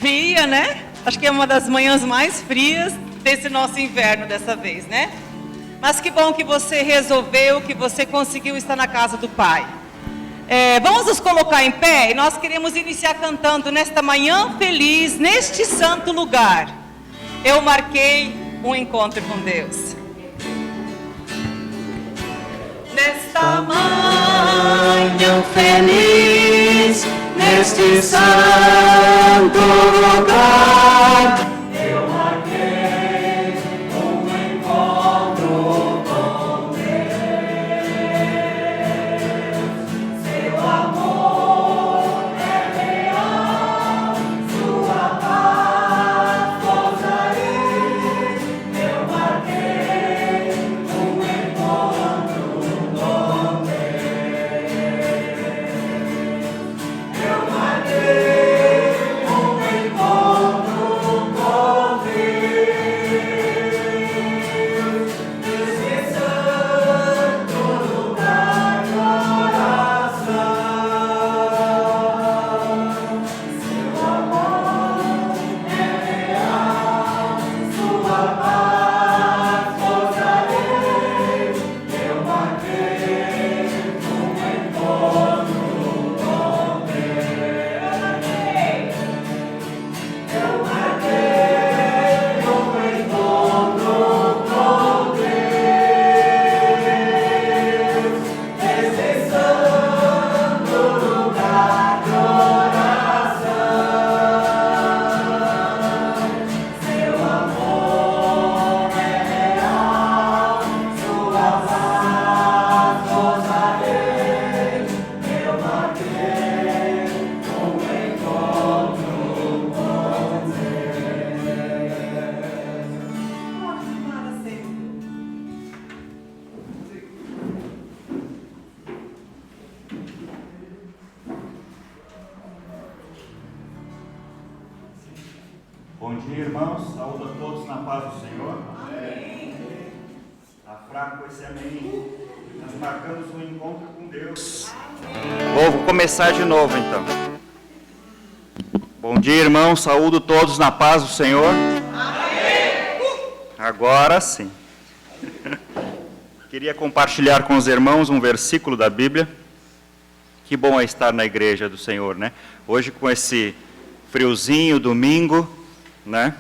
fria, né? Acho que é uma das manhãs mais frias desse nosso inverno dessa vez, né? Mas que bom que você resolveu, que você conseguiu estar na casa do Pai. Vamos nos colocar em pé e nós queremos iniciar cantando nesta manhã feliz, neste santo lugar. Eu marquei um encontro com Deus. Nesta manhã feliz, neste santo lugar, eu marquei um encontro com Deus. Seu amor é real, sua paz gozarei. Eu marquei um encontro com Deus. Eu marquei um encontro com Deus, nesse santo lugar de oração. Seu amor é real, sua paz gozarei. Eu marquei um encontro com Deus. Eu marquei um encontro com Deus, nesse santo lugar de oração. Seu amor é real, sua paz gozarei. Eu marquei um encontro com Bom dia, irmãos. Saúdo a todos na paz do Senhor. Amém. Está fraco esse amém. Nós marcamos um encontro com Deus. Vou começar de novo, então. Bom dia, irmãos. Saúdo todos na paz do Senhor. Amém. Agora sim. Queria compartilhar com os irmãos um versículo da Bíblia. Que bom é estar na igreja do Senhor, né? Hoje com esse friozinho, domingo, né?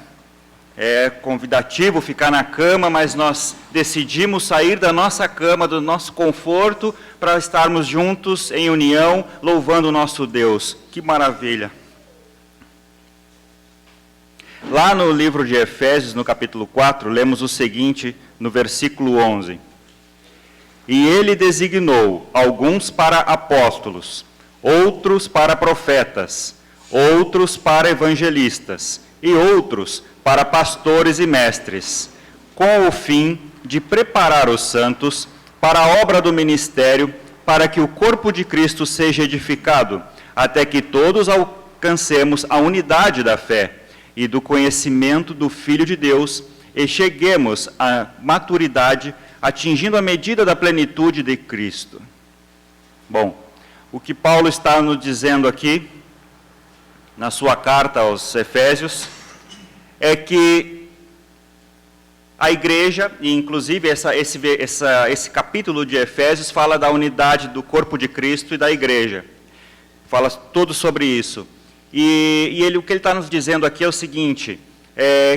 É convidativo ficar na cama, mas nós decidimos sair da nossa cama, do nosso conforto, para estarmos juntos em união, louvando o nosso Deus. Que maravilha! Lá no livro de Efésios, no capítulo 4, lemos o seguinte, no versículo 11. E ele designou alguns para apóstolos, outros para profetas, outros para evangelistas e outros para pastores e mestres, com o fim de preparar os santos para a obra do ministério, para que o corpo de Cristo seja edificado, até que todos alcancemos a unidade da fé e do conhecimento do Filho de Deus e cheguemos à maturidade, atingindo a medida da plenitude de Cristo. Bom, o que Paulo está nos dizendo aqui, na sua carta aos Efésios, é que a igreja, e inclusive esse capítulo de Efésios fala da unidade do corpo de Cristo e da igreja. Fala tudo sobre isso. E o que ele está nos dizendo aqui é o seguinte,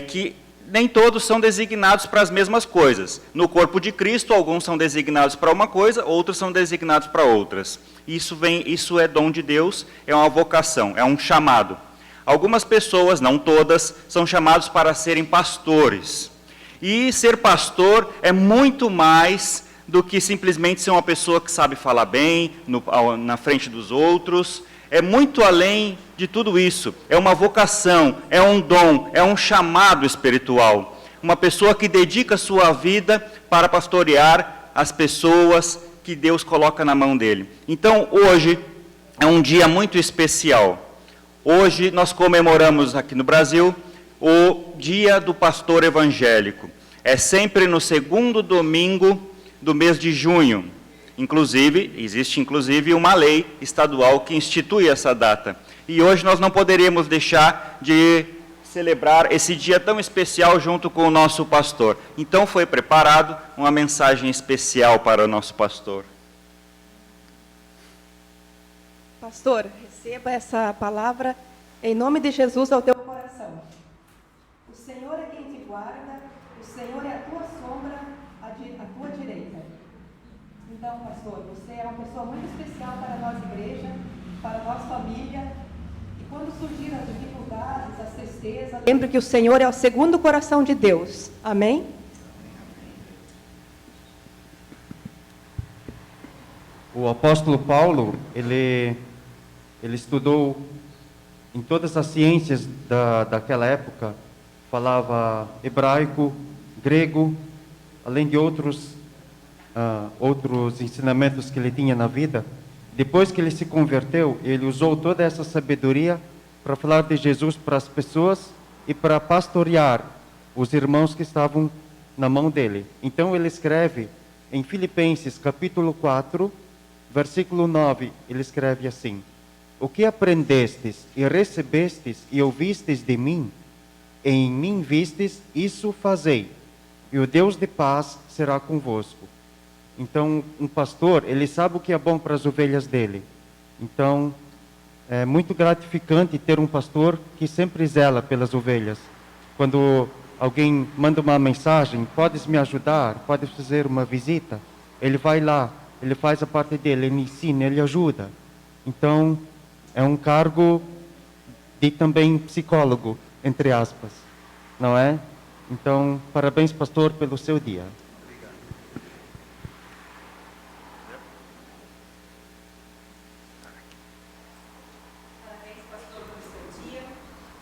que nem todos são designados para as mesmas coisas. No corpo de Cristo, alguns são designados para uma coisa, outros são designados para outras. Isso é dom de Deus, é uma vocação, é um chamado. Algumas pessoas, não todas, são chamados para serem pastores. E ser pastor é muito mais do que simplesmente ser uma pessoa que sabe falar bem na frente dos outros. É muito além de tudo isso. É uma vocação, é um dom, é um chamado espiritual. Uma pessoa que dedica sua vida para pastorear as pessoas que Deus coloca na mão dele. Então, hoje é um dia muito especial. Hoje nós comemoramos aqui no Brasil o Dia do Pastor Evangélico. É sempre no segundo domingo do mês de junho. Inclusive, existe inclusive uma lei estadual que institui essa data. E hoje nós não poderíamos deixar de celebrar esse dia tão especial junto com o nosso pastor. Então foi preparado uma mensagem especial para o nosso pastor. Pastor, receba essa palavra em nome de Jesus ao teu coração. O Senhor é quem te guarda, o Senhor é a tua sombra, à tua direita. Então, pastor, você é uma pessoa muito especial para nós, igreja, para nós, família. E quando surgirem as dificuldades, as tristezas, lembre que o Senhor é o segundo coração de Deus. Amém? O apóstolo Paulo, ele estudou em todas as ciências daquela época, falava hebraico, grego, além de outros ensinamentos que ele tinha na vida. Depois que ele se converteu, ele usou toda essa sabedoria para falar de Jesus para as pessoas e para pastorear os irmãos que estavam na mão dele. Então ele escreve em Filipenses capítulo 4, versículo 9, ele escreve assim: o que aprendestes e recebestes e ouvistes de mim, em mim vistes, isso fazei, e o Deus de paz será convosco. Então, um pastor, ele sabe o que é bom para as ovelhas dele. Então, é muito gratificante ter um pastor que sempre zela pelas ovelhas. Quando alguém manda uma mensagem, podes me ajudar, podes fazer uma visita, ele vai lá, ele faz a parte dele, ele ensina, ele ajuda. Então, é um cargo de também psicólogo, entre aspas, não é? Então, parabéns, pastor, pelo seu dia. Parabéns, pastor, pelo seu dia.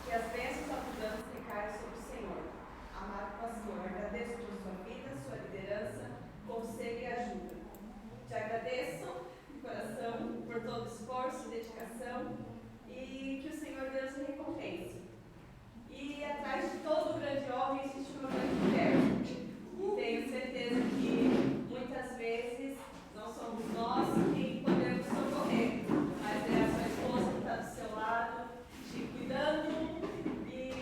Que as bênçãos abundantes recaiam sobre o Senhor. Amado pastor, agradeço por sua vida, sua liderança, conselho e ajuda. Te agradeço de coração por todo o esforço e dedicação e que o Senhor Deus lhe recompense. E atrás de todo grande homem existe uma grande mulher. E tenho certeza que muitas vezes não somos nós quem podemos socorrer, mas é a sua esposa que está do seu lado, te cuidando e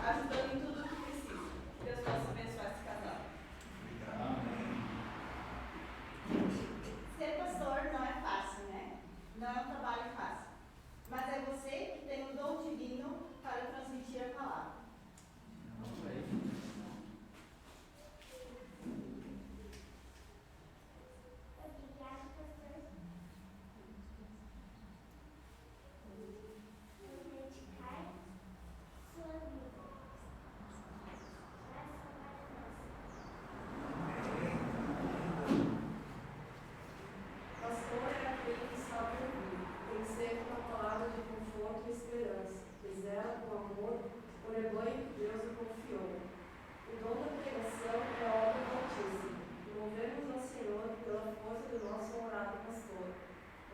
ajudando em tudo o que precisa. Deus possa abençoar esse casal. Ser pastor não é fácil, né? Não é um trabalho fácil. Mas é você que tem o dom divino para transmitir a palavra. Obrigada, pastor. Por dedicar sua vida. Graças a Deus. Pastor é aquele que sabe ouvir, tem sempre uma palavra de conforto e esperança, que zela com amor o rebanho que Deus lhe confiou. O dom da pregação é a obra do Altíssimo. Louvemos ao Senhor pela força do nosso honorado pastor.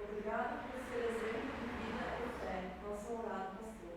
Obrigado por ser exemplo de vida e fé, nosso honorado pastor.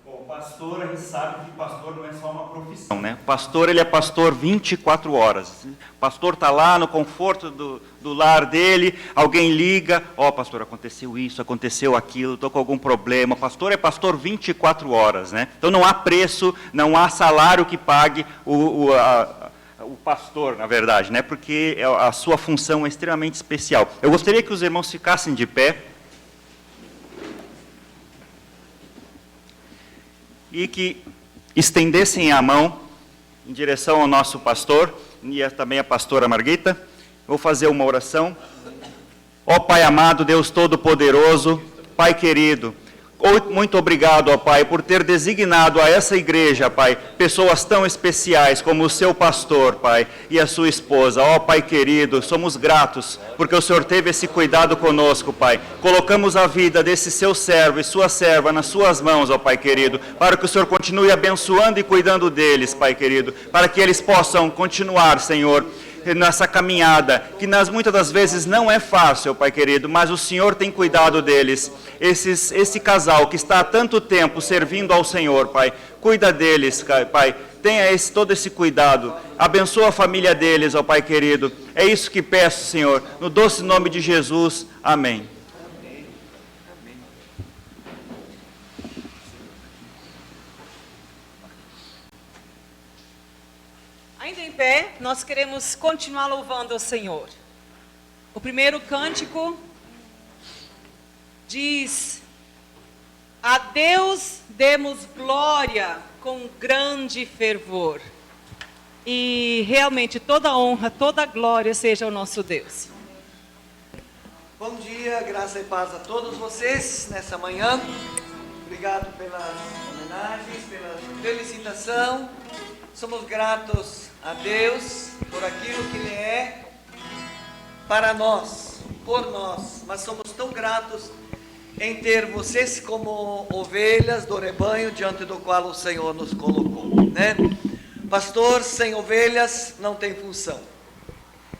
Bom, pastor, a gente sabe que pastor não é só uma profissão, né? Pastor, ele é pastor 24 horas. O pastor está lá no conforto do lar dele, alguém liga, pastor, aconteceu isso, aconteceu aquilo, estou com algum problema. Pastor é pastor 24 horas, né? Então não há preço, não há salário que pague o pastor, na verdade, né? Porque a sua função é extremamente especial. Eu gostaria que os irmãos ficassem de pé. E que estendessem a mão em direção ao nosso pastor e também a pastora Marguita. Vou fazer uma oração. Ó Pai amado, Deus Todo-Poderoso, Pai querido, muito obrigado, ó Pai, por ter designado a essa igreja, Pai, pessoas tão especiais como o seu pastor, Pai, e a sua esposa. Ó Pai querido, somos gratos porque o Senhor teve esse cuidado conosco, Pai. Colocamos a vida desse seu servo e sua serva nas suas mãos, ó Pai querido, para que o Senhor continue abençoando e cuidando deles, Pai querido, para que eles possam continuar, Senhor, nessa caminhada, que muitas das vezes não é fácil, Pai querido, mas o Senhor tem cuidado deles. Esse casal que está há tanto tempo servindo ao Senhor, Pai, cuida deles, Pai. Tenha todo esse cuidado. Abençoa a família deles, ó Pai querido. É isso que peço, Senhor, no doce nome de Jesus. Amém. Ainda em pé, nós queremos continuar louvando ao Senhor. O primeiro cântico diz: a Deus demos glória com grande fervor. E realmente toda honra, toda glória seja ao nosso Deus. Bom dia, graça e paz a todos vocês nessa manhã. Obrigado pelas homenagens, pela felicitação. Somos gratos a Deus por aquilo que Ele é para nós, por nós. Mas somos tão gratos em ter vocês como ovelhas do rebanho diante do qual o Senhor nos colocou, né? Pastor sem ovelhas não tem função.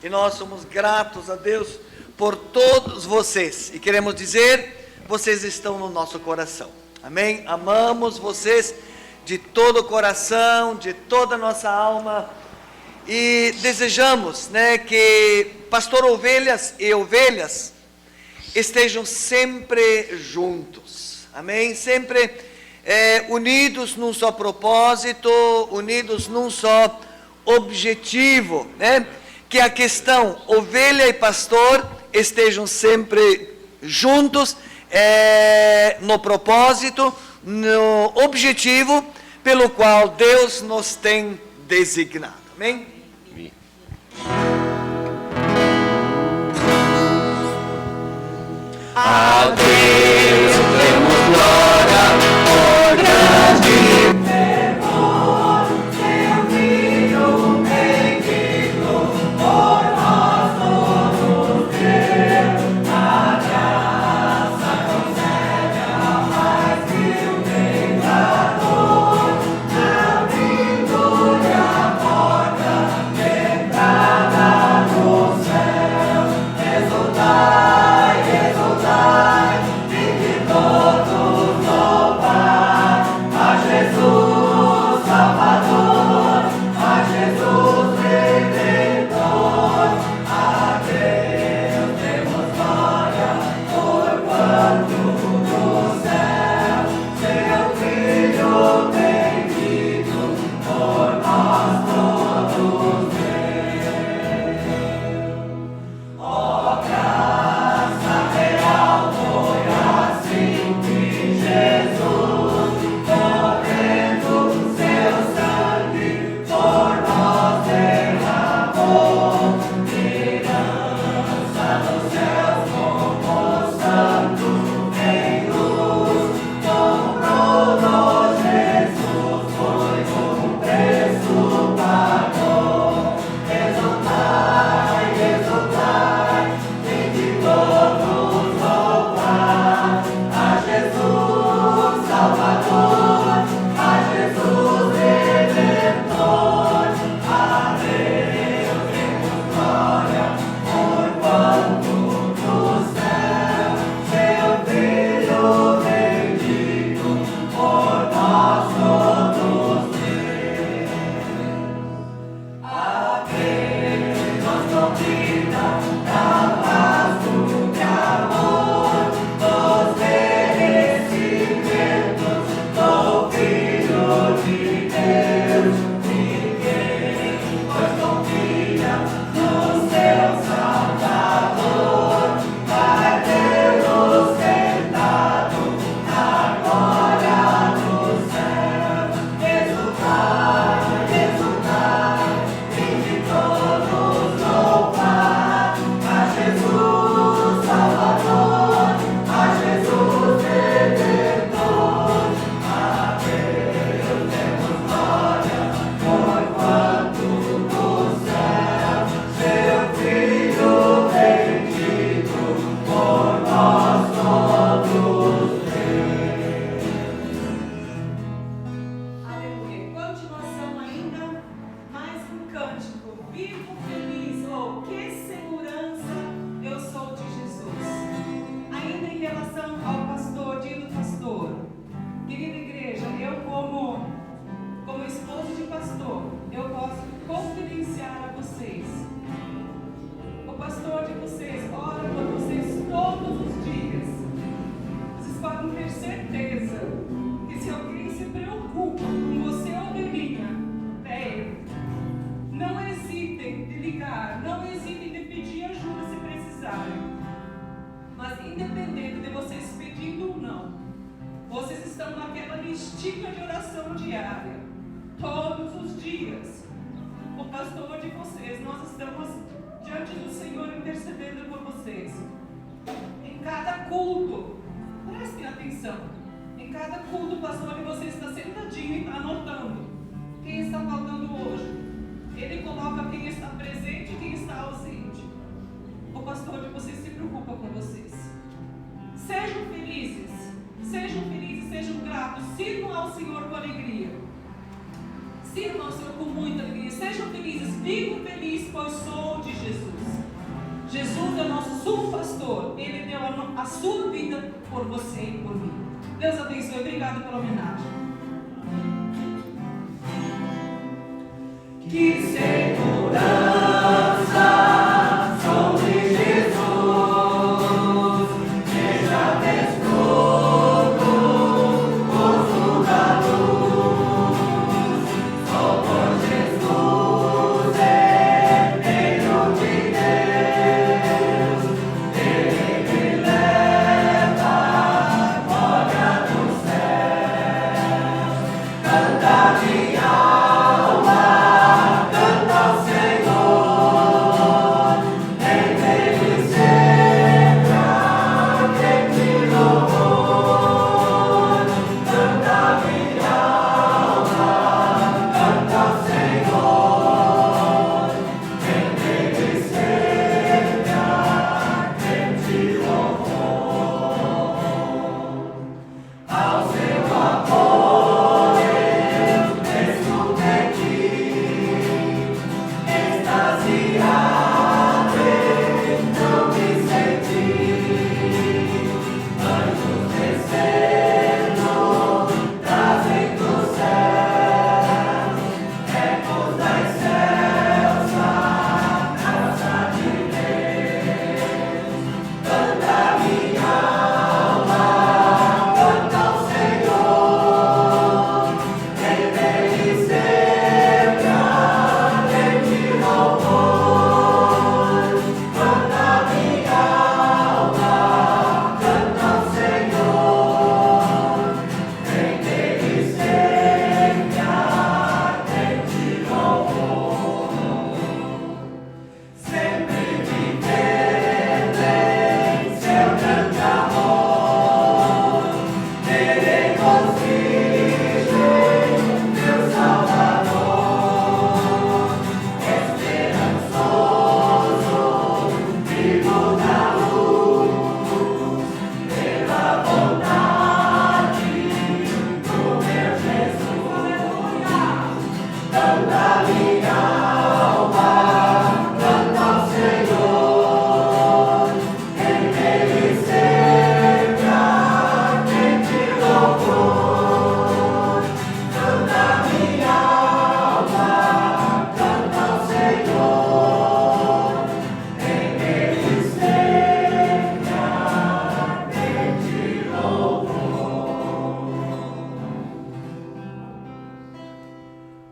E nós somos gratos a Deus por todos vocês. E queremos dizer, vocês estão no nosso coração. Amém? Amamos vocês de todo o coração, de toda a nossa alma. E desejamos, né, que pastor ovelhas e ovelhas estejam sempre juntos. Amém? Sempre unidos num só propósito, unidos num só objetivo, né? Que a questão ovelha e pastor estejam sempre juntos no propósito, no objetivo pelo qual Deus nos tem designado. Amém? A Deus demos glória por grande fervor, seu Filho bendito, por nós todos deu, a graça concede a mais vil pecador, a vitória porta entrada no céu, exultai, exultai. estima de oração diária, todos os dias. O pastor de vocês, nós estamos diante do Senhor intercedendo por vocês. Em cada culto, prestem atenção, em cada culto, pastor, você está sentadinho e está anotando quem está faltando hoje. Ele coloca quem está presente e quem está ausente. O pastor de vocês se preocupa com vocês. Sejam felizes, sejam gratos, sirvam ao Senhor com alegria. Sirvam ao Senhor com muita alegria. Sejam felizes, vivam felizes, pois sou de Jesus. Jesus é o nosso sumo pastor. Ele deu a sua vida por você e por mim. Deus abençoe. Obrigado pela homenagem. Que segurança sobre Jesus, seja desnudo, gozo da luz, só por Jesus é Filho de Deus, Ele me leva à glória dos céus, canta minha alma.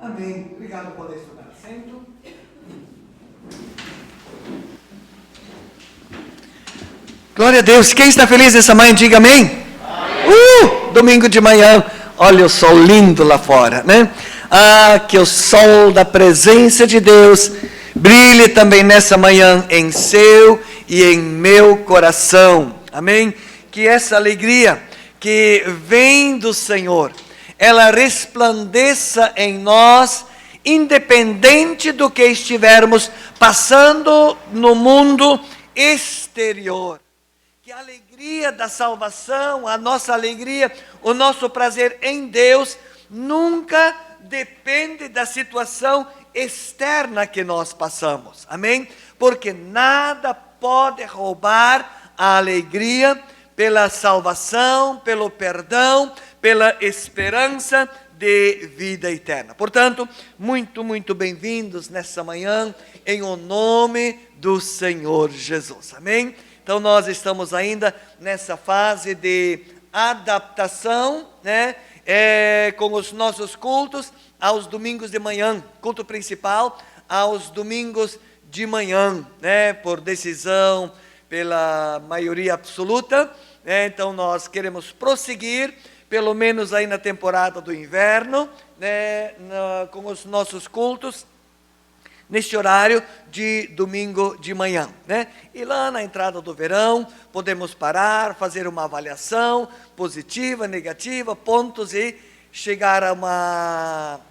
Amém. Obrigado por poder tomar assento. Glória a Deus. Quem está feliz nessa manhã, diga amém. Domingo de manhã, olha o sol lindo lá fora, né? Que o sol da presença de Deus brilhe também nessa manhã em seu e em meu coração. Amém? Que essa alegria que vem do Senhor, ela resplandeça em nós, independente do que estivermos passando no mundo exterior. Que a alegria da salvação, a nossa alegria, o nosso prazer em Deus, nunca depende da situação externa que nós passamos. Amém? Porque nada pode roubar a alegria pela salvação, pelo perdão, pela esperança de vida eterna. Portanto, muito bem-vindos nessa manhã, em o nome do Senhor Jesus. Amém? Então, nós estamos ainda nessa fase de adaptação, né? Com os nossos cultos aos domingos de manhã, culto principal aos domingos de manhã, né? Por decisão, pela maioria absoluta, né? Então, nós queremos prosseguir pelo menos aí na temporada do inverno, né, com os nossos cultos, neste horário de domingo de manhã, né? E lá na entrada do verão, podemos parar, fazer uma avaliação positiva, negativa, pontos e chegar a uma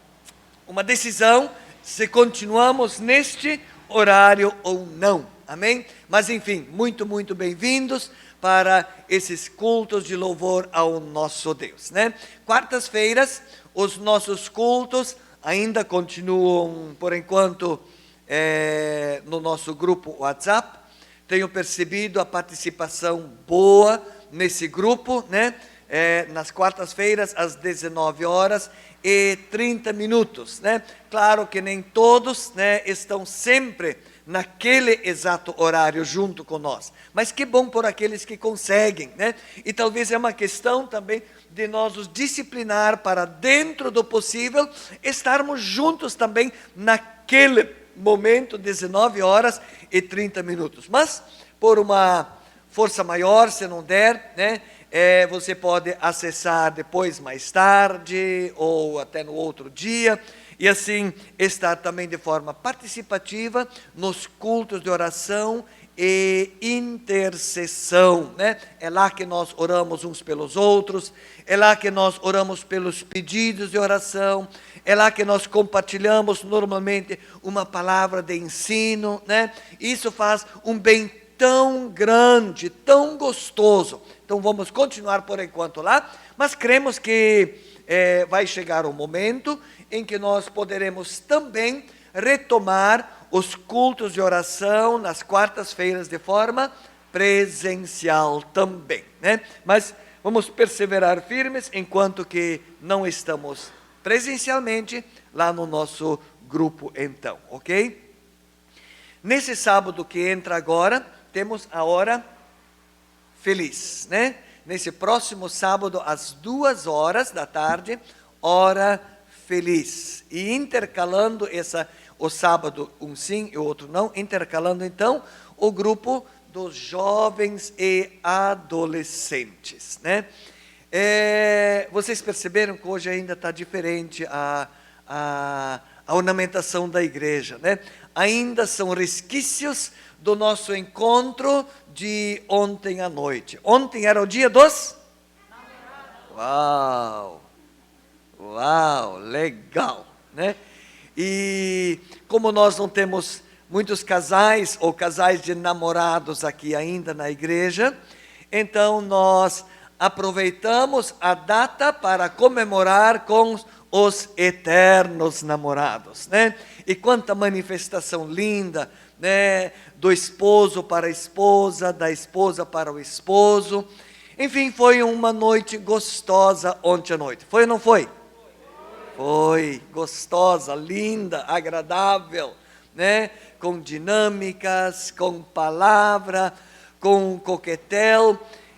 decisão se continuamos neste horário ou não, amém? Mas enfim, muito, muito bem-vindos para esses cultos de louvor ao nosso Deus, né? Quartas-feiras, os nossos cultos ainda continuam, por enquanto, no nosso grupo WhatsApp. Tenho percebido a participação boa nesse grupo, né? Nas quartas-feiras, às 19h30, né? Claro que nem todos, né, estão sempre naquele exato horário junto com nós, mas que bom por aqueles que conseguem, né? E talvez é uma questão também de nós nos disciplinar para, dentro do possível, estarmos juntos também naquele momento, 19h30. Mas, por uma força maior, se não der, né, você pode acessar depois, mais tarde, ou até no outro dia, e assim estar também de forma participativa nos cultos de oração e intercessão, né? É lá que nós oramos uns pelos outros, é lá que nós oramos pelos pedidos de oração, é lá que nós compartilhamos normalmente uma palavra de ensino, né? Isso faz um bem tão grande, tão gostoso. Então vamos continuar por enquanto lá, mas cremos que vai chegar um momento em que nós poderemos também retomar os cultos de oração nas quartas-feiras de forma presencial também, né? Mas vamos perseverar firmes enquanto que não estamos presencialmente lá no nosso grupo então, ok? Nesse sábado que entra agora, temos a hora feliz, né? Nesse próximo sábado, às 14h, hora feliz. E intercalando o sábado, um sim e o outro não, intercalando então o grupo dos jovens e adolescentes, né? Vocês perceberam que hoje ainda está diferente a ornamentação da igreja, né? Ainda são resquícios do nosso encontro de ontem à noite. Ontem era o dia dos... Uau! Uau, legal, né? E como nós não temos muitos casais ou casais de namorados aqui ainda na igreja, então nós aproveitamos a data para comemorar com os eternos namorados, né? E quanta manifestação linda, né? Do esposo para a esposa, da esposa para o esposo. Enfim, foi uma noite gostosa ontem à noite. Foi ou não foi? Foi gostosa, linda, agradável, né? Com dinâmicas, com palavra, com coquetel.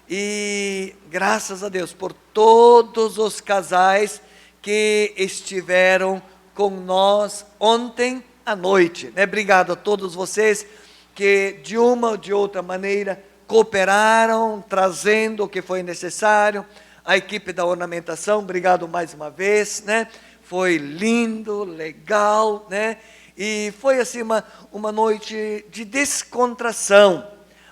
E graças a Deus por todos os casais que estiveram com nós ontem à noite, né? Obrigado a todos vocês que de uma ou de outra maneira cooperaram, trazendo o que foi necessário. A equipe da ornamentação, obrigado mais uma vez, né? Foi lindo, legal, né? E foi assim uma noite de descontração,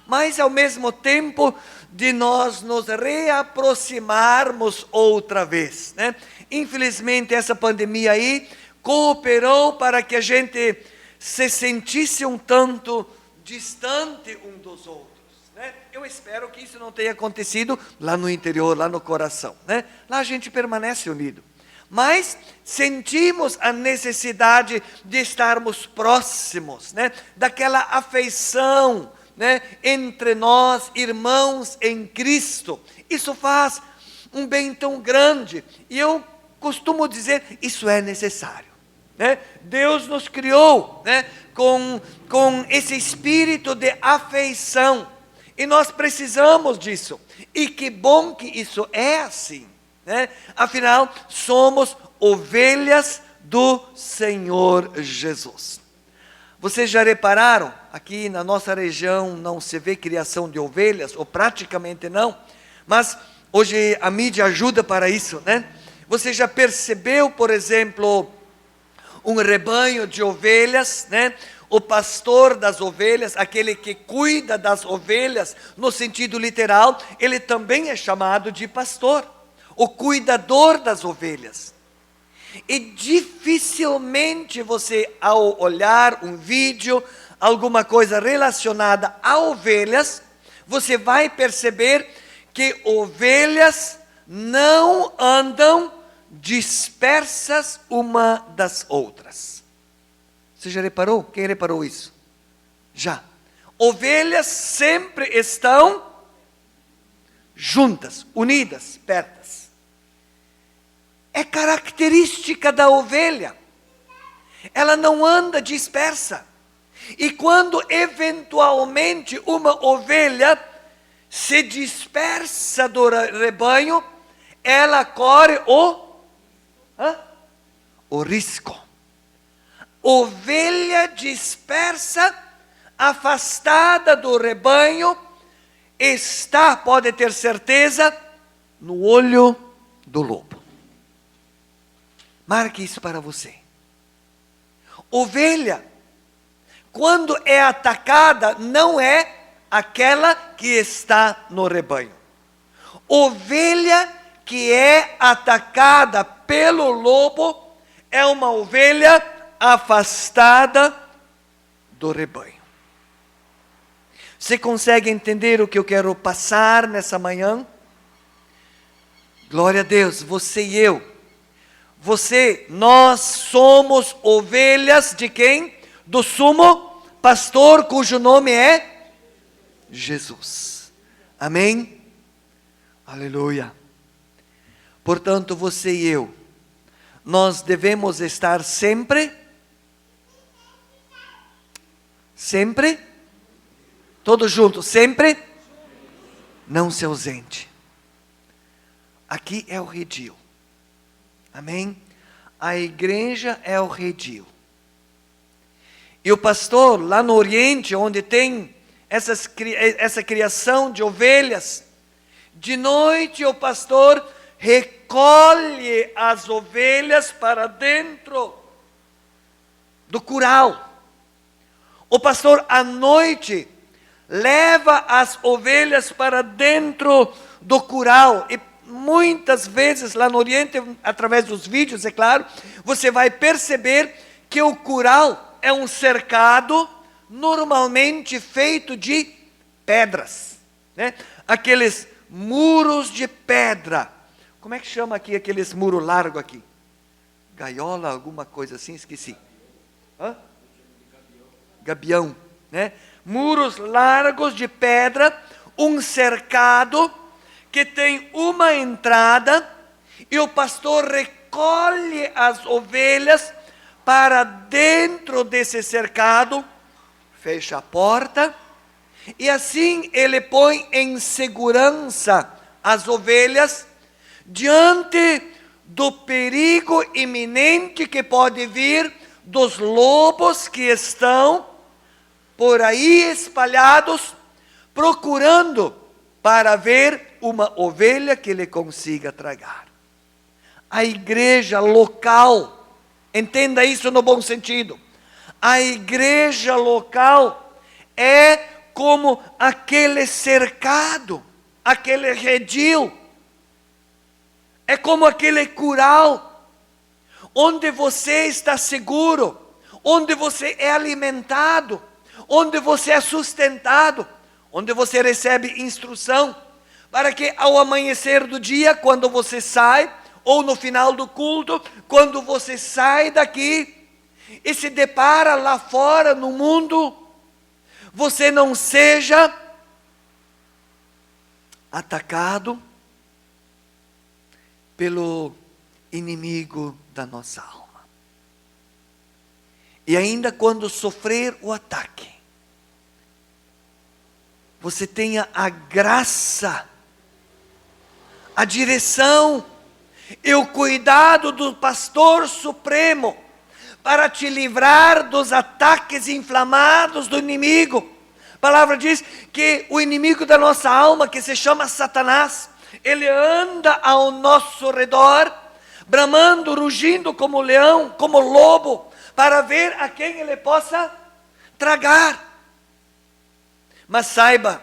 mas ao mesmo tempo de nós nos reaproximarmos outra vez, né? Infelizmente essa pandemia aí cooperou para que a gente se sentisse um tanto distante um dos outros, né? Eu espero que isso não tenha acontecido lá no interior, lá no coração, né? Lá a gente permanece unido, mas sentimos a necessidade de estarmos próximos, né? Daquela afeição, né? Entre nós, irmãos em Cristo. Isso faz um bem tão grande, e eu costumo dizer, isso é necessário, né? Deus nos criou, né? Com esse espírito de afeição, e nós precisamos disso, e que bom que isso é assim, né? Afinal, somos ovelhas do Senhor Jesus. Vocês já repararam, aqui na nossa região não se vê criação de ovelhas, ou praticamente não, mas Hoje a mídia ajuda para isso, né? Você já percebeu, por exemplo, um rebanho de ovelhas, né? O pastor das ovelhas, aquele que cuida das ovelhas, no sentido literal, ele também é chamado de pastor, o cuidador das ovelhas. E dificilmente você, ao olhar um vídeo, alguma coisa relacionada a ovelhas, você vai perceber que ovelhas não andam dispersas uma das outras. Você já reparou? Quem reparou isso? Já. Ovelhas sempre estão juntas, unidas, pertas. É característica da ovelha. Ela não anda dispersa. E quando eventualmente uma ovelha se dispersa do rebanho, ela corre o risco. Ovelha dispersa, afastada do rebanho, está, pode ter certeza, no olho do lobo. Marque isso para você. Ovelha, quando é atacada, não é aquela que está no rebanho. Ovelha que é atacada pelo lobo é uma ovelha afastada do rebanho. Você consegue entender o que eu quero passar nessa manhã? Glória a Deus, você e eu. Nós somos ovelhas de quem? Do sumo pastor, cujo nome é Jesus. Amém? Aleluia. Portanto, você e eu, nós devemos estar sempre, todos juntos, sempre, não se ausente. Aqui é o redil. Amém? A igreja é o redil. E o pastor, lá no Oriente, onde tem essa criação de ovelhas, de noite o pastor recolhe as ovelhas para dentro do curral. O pastor, à noite, leva as ovelhas para dentro do curral. E muitas vezes lá no Oriente, através dos vídeos, é claro, você vai perceber que o curral é um cercado normalmente feito de pedras, né? Aqueles muros de pedra. Como é que chama aqui aqueles muros largos aqui? Gaiola, alguma coisa assim, esqueci. Gabião, né? Muros largos de pedra, um cercado que tem uma entrada, e o pastor recolhe as ovelhas para dentro desse cercado, fecha a porta, e assim ele põe em segurança as ovelhas diante do perigo iminente que pode vir dos lobos que estão por aí espalhados, procurando para ver uma ovelha que ele consiga tragar. A igreja local, entenda isso no bom sentido, a igreja local é como aquele cercado, aquele redil, é como aquele curral, onde você está seguro, onde você é alimentado, onde você é sustentado, onde você recebe instrução, para que ao amanhecer do dia, quando você sai, ou no final do culto, quando você sai daqui e se depara lá fora no mundo, você não seja atacado pelo inimigo da nossa alma. E ainda quando sofrer o ataque, você tenha a graça, a direção e o cuidado do pastor supremo para te livrar dos ataques inflamados do inimigo. A palavra diz que o inimigo da nossa alma, que se chama Satanás, Ele anda ao nosso redor, bramando, rugindo como leão, como lobo, para ver a quem ele possa tragar. Mas saiba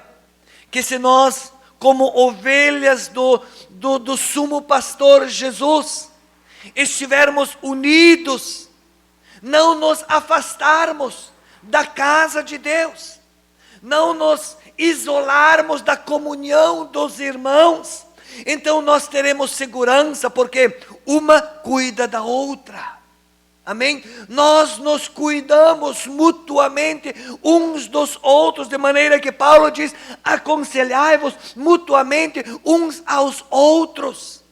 que se nós, como ovelhas do sumo pastor Jesus, estivermos unidos, não nos afastarmos da casa de Deus, não nos isolarmos da comunhão dos irmãos, então nós teremos segurança, porque uma cuida da outra. Amém? Nós nos cuidamos mutuamente uns dos outros, de maneira que Paulo diz: aconselhai-vos mutuamente uns aos outros.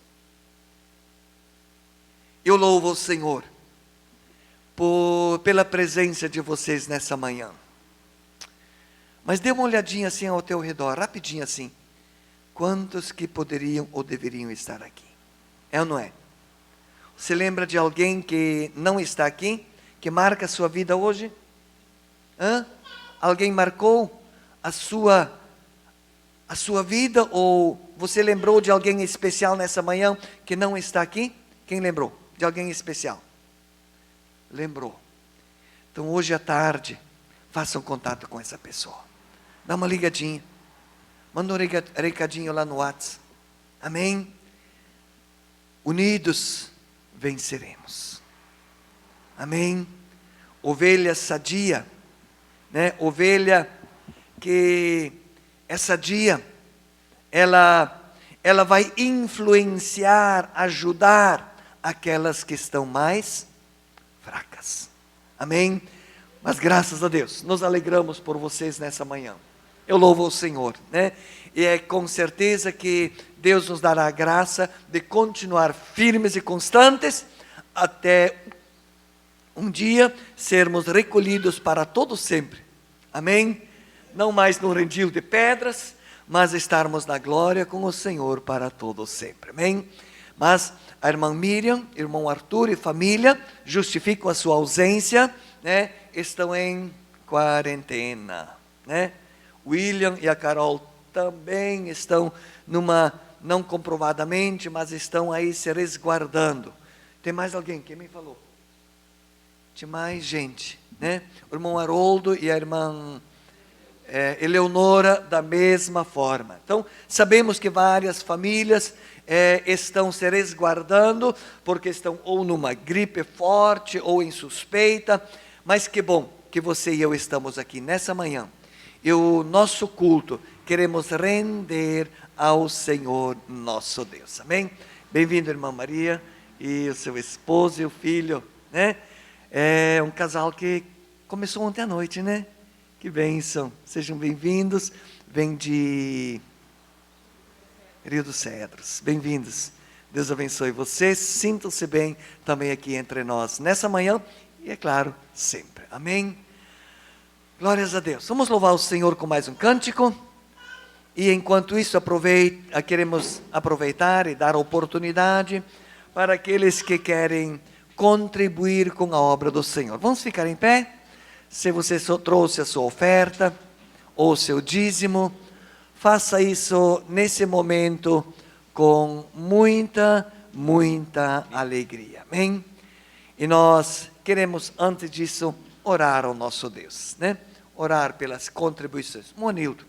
Eu louvo o Senhor pela presença de vocês nessa manhã. Mas dê uma olhadinha assim ao teu redor, rapidinho assim. Quantos que poderiam ou deveriam estar aqui? É ou não é? Você lembra de alguém que não está aqui, que marca a sua vida hoje? Alguém marcou a sua vida, ou você lembrou de alguém especial nessa manhã que não está aqui? Quem lembrou de alguém especial? Lembrou. Então hoje à tarde, faça um contato com essa pessoa. Dá uma ligadinha. Manda um recadinho lá no WhatsApp. Amém? Unidos venceremos. Amém? Ovelha sadia, né? Ovelha que é sadia, ela vai influenciar, ajudar aquelas que estão mais fracas. Amém? Mas graças a Deus, nos alegramos por vocês nessa manhã. Eu louvo o Senhor, né? E é com certeza que Deus nos dará a graça de continuar firmes e constantes até um dia sermos recolhidos para todo sempre. Amém? Não mais no rendil de pedras, mas estarmos na glória com o Senhor para todo sempre. Amém? Mas a irmã Miriam, irmão Arthur e família justificam a sua ausência, né? Estão em quarentena, né? William e a Carol também estão não comprovadamente, mas estão aí se resguardando. Tem mais alguém? Quem me falou? Tem mais gente, né? O irmão Haroldo e a irmã Eleonora da mesma forma. Então, sabemos que várias famílias estão se resguardando, porque estão ou numa gripe forte, ou em suspeita, mas que bom que você e eu estamos aqui nessa manhã. E o nosso culto queremos render ao Senhor nosso Deus. Amém? Bem-vindo, irmã Maria e o seu esposo e o filho, né? É um casal que começou ontem à noite, né? Que bênção. Sejam bem-vindos. Vem de Rio dos Cedros. Bem-vindos. Deus abençoe vocês. Sintam-se bem também aqui entre nós nessa manhã e, é claro, sempre. Amém? Glórias a Deus. Vamos louvar o Senhor com mais um cântico. E enquanto isso, queremos aproveitar e dar oportunidade para aqueles que querem contribuir com a obra do Senhor. Vamos ficar em pé? Se você só trouxe a sua oferta ou o seu dízimo, faça isso nesse momento com muita alegria. Amém? E nós queremos, antes disso, orar ao nosso Deus, né? Orar pelas contribuições. Monildo,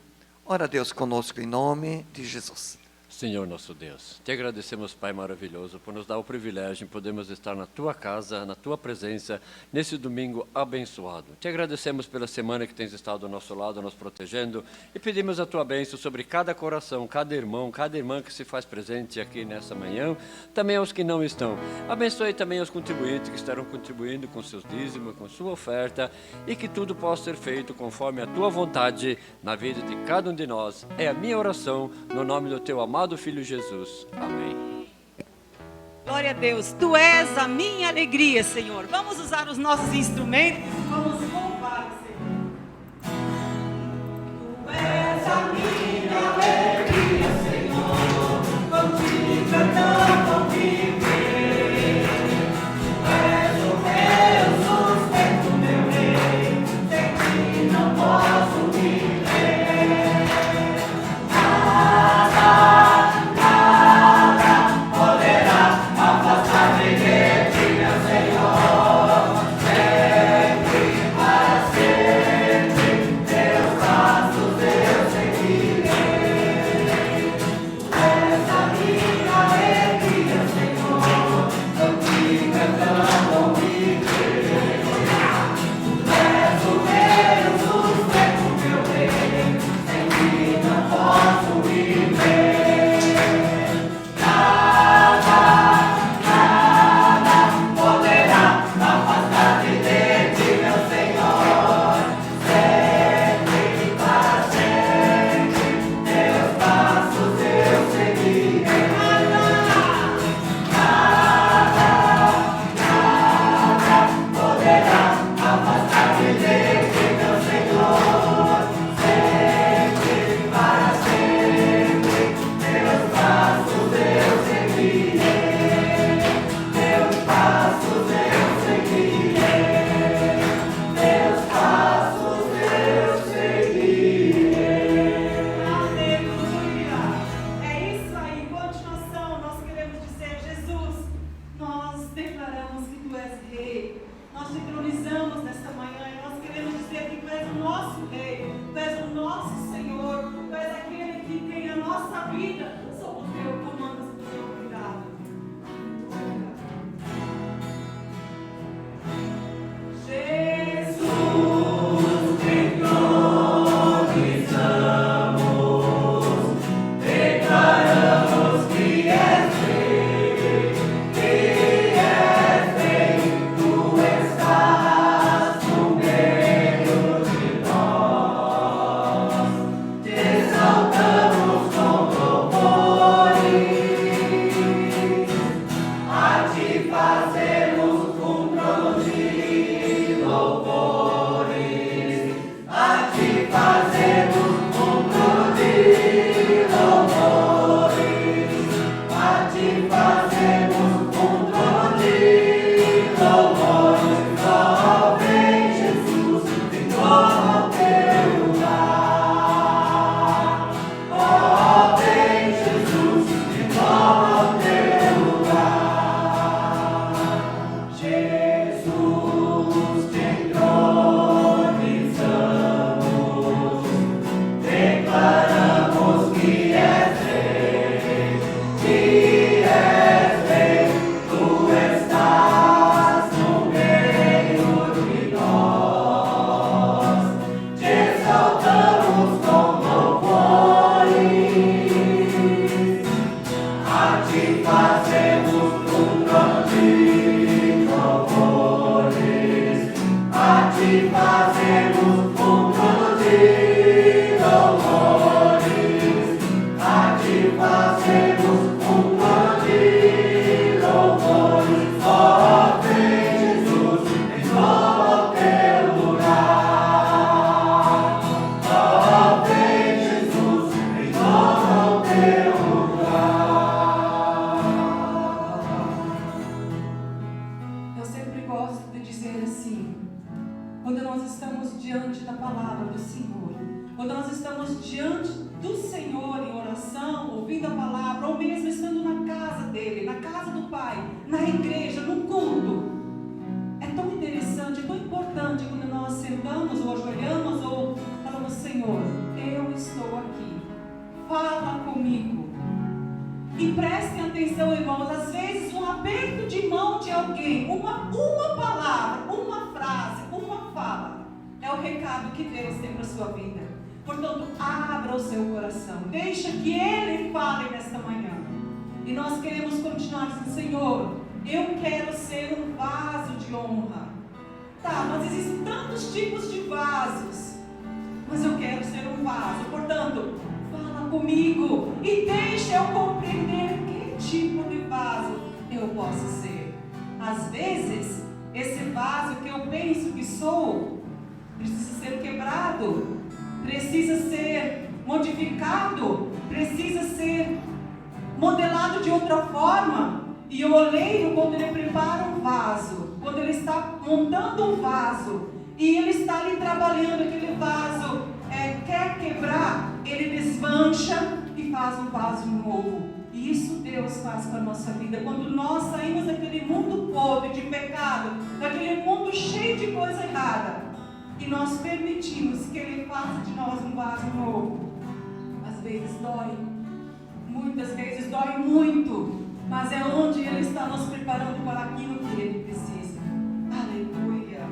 ora a Deus conosco em nome de Jesus. Senhor nosso Deus, te agradecemos, Pai maravilhoso, por nos dar o privilégio de podermos estar na Tua casa, na Tua presença, nesse domingo abençoado. Te agradecemos pela semana que tens estado ao nosso lado, nos protegendo, e pedimos a Tua bênção sobre cada coração, cada irmão, cada irmã que se faz presente aqui nessa manhã, também aos que não estão. Abençoe também os contribuintes que estarão contribuindo com seus dízimos, com sua oferta, e que tudo possa ser feito conforme a Tua vontade na vida de cada um de nós. É a minha oração, no nome do Teu amado Filho Jesus. Amém. Glória a Deus. Tu és a minha alegria, Senhor. Vamos usar os nossos instrumentos e vamos louvar o Senhor. Tu és a minha alegria, Senhor. Contigo eu não viver. Tu és o meu sustento, meu rei. Sem ti não posso viver. Nada Eu sempre gosto de dizer assim, quando nós estamos diante da palavra do Senhor, quando nós estamos diante do Senhor em oração, ouvindo a palavra, ou mesmo estando na casa dele, na casa do Pai, na igreja, no culto, é tão interessante, tão importante quando nós sentamos ou ajoelhamos ou falamos: Senhor, eu estou aqui, fala comigo. E prestem atenção, irmãos, às vezes um aperto de mão de alguém, uma palavra, uma frase, uma fala, é o recado que Deus tem para a sua vida. Portanto, abra o seu coração, deixa que Ele fale nesta manhã. E nós queremos continuar dizendo: Senhor, eu quero ser um vaso de honra. Tá, mas existem tantos tipos de vasos, mas eu quero ser um vaso. Portanto, fala comigo e deixa eu compreender que tipo de vaso eu posso ser. Às vezes, esse vaso que eu penso que sou precisa ser quebrado, precisa ser modificado, precisa ser modelado de outra forma. E o oleiro, quando ele prepara um vaso, quando ele está montando um vaso e ele está ali trabalhando aquele vaso, quer quebrar, ele desmancha e faz um vaso novo. E isso Deus faz com a nossa vida. Quando nós saímos daquele mundo podre de pecado, daquele mundo cheio de coisa errada, e nós permitimos que Ele faça de nós um vaso novo. Às vezes dói, muitas vezes dói muito, mas é onde Ele está nos preparando para aquilo que Ele precisa. Aleluia.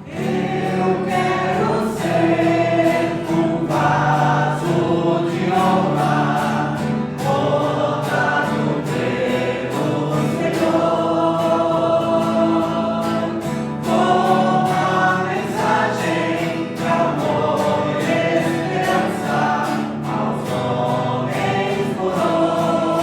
Eu quero ser um vaso de honra, colocado pelo Senhor, com a mensagem de amor e esperança aos homens por hoje.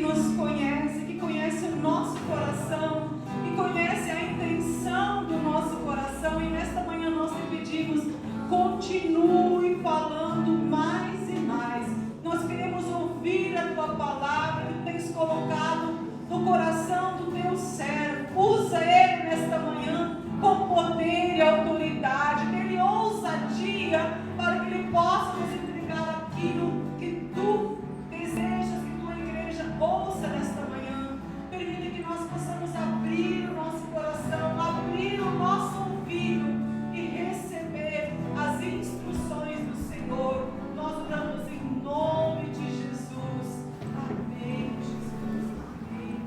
nos conhece, que conhece o nosso coração, que conhece a intenção do nosso coração. E nesta manhã nós te pedimos, continue falando mais e mais. Nós queremos ouvir a tua palavra que tens colocado no coração do teu servo. Usa ele nesta manhã com poder e autoridade. Dê-lhe ousadia para que ele possa nos entregar aquilo que tu desejas que tua igreja ouça nesta manhã. Permita que nós possamos abrir o nosso coração, abrir o nosso ouvido e receber as instruções do Senhor. Nós oramos em nome de Jesus. Amém, Jesus. Amém.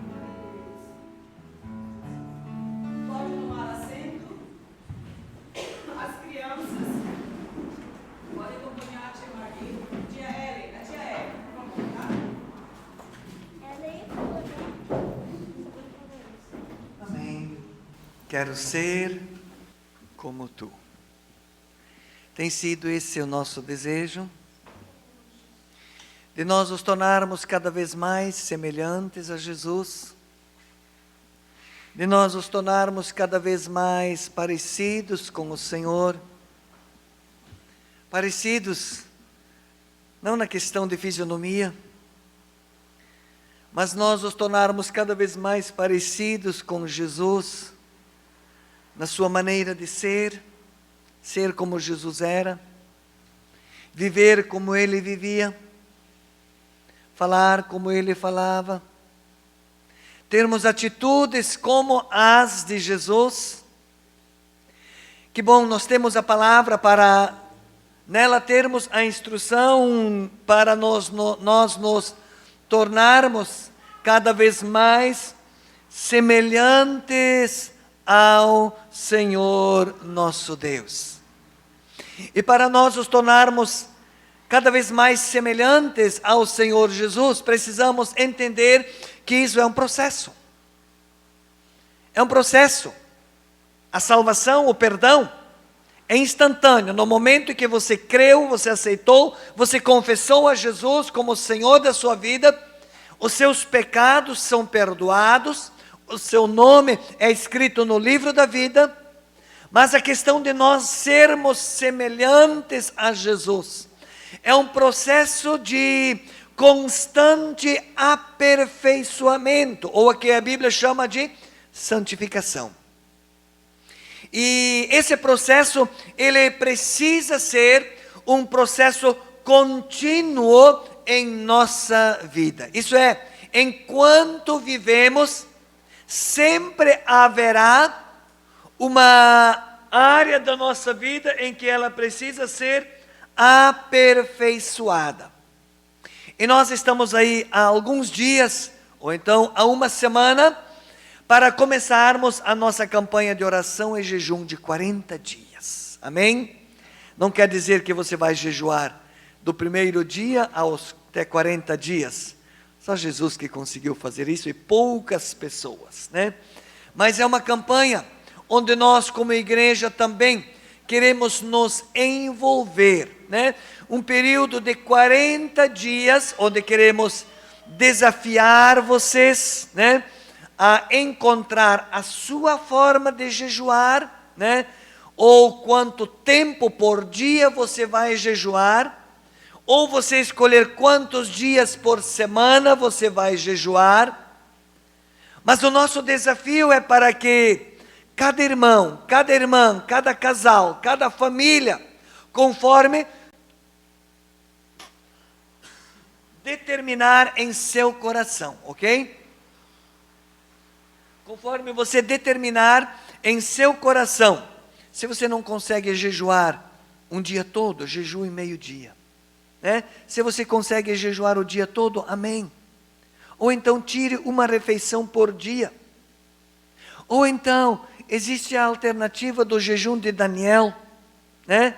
Pode tomar assento. As crianças podem acompanhar a tia Maria, a tia Ellen, por favor, tá? Amém. Quero ser como tu. Tem sido esse o nosso desejo? De nós nos tornarmos cada vez mais semelhantes a Jesus? De nós nos tornarmos cada vez mais parecidos com o Senhor? Parecidos, não na questão de fisionomia, mas nós nos tornarmos cada vez mais parecidos com Jesus, na sua maneira de ser como Jesus era, viver como Ele vivia, falar como Ele falava, termos atitudes como as de Jesus. Que bom, nós temos a palavra para nela termos a instrução para nós nos tornarmos cada vez mais semelhantes ao Senhor nosso Deus. E para nós nos tornarmos cada vez mais semelhantes ao Senhor Jesus, precisamos entender que isso é um processo. É um processo. A salvação, o perdão, é instantâneo. No momento em que você creu, você aceitou, você confessou a Jesus como Senhor da sua vida, os seus pecados são perdoados, o seu nome é escrito no livro da vida, mas a questão de nós sermos semelhantes a Jesus é um processo de constante aperfeiçoamento, ou o que a Bíblia chama de santificação. E esse processo, ele precisa ser um processo contínuo em nossa vida. Isso é, enquanto vivemos, sempre haverá uma área da nossa vida em que ela precisa ser aperfeiçoada. E nós estamos aí há alguns dias, ou então há uma semana, para começarmos a nossa campanha de oração e jejum de 40 dias. Amém? Não quer dizer que você vai jejuar do primeiro dia até 40 dias. Só Jesus que conseguiu fazer isso e poucas pessoas, né? Mas é uma campanha onde nós, como igreja, também queremos nos envolver, né? Um período de 40 dias, onde queremos desafiar vocês, né? A encontrar a sua forma de jejuar, né? Ou quanto tempo por dia você vai jejuar, ou você escolher quantos dias por semana você vai jejuar. Mas o nosso desafio é para que cada irmão, cada irmã, cada casal, cada família, conforme determinar em seu coração, ok? Conforme você determinar em seu coração. Se você não consegue jejuar um dia todo, jejue meio-dia, né? Se você consegue jejuar o dia todo, amém. Ou então tire uma refeição por dia. Ou então, existe a alternativa do jejum de Daniel, né?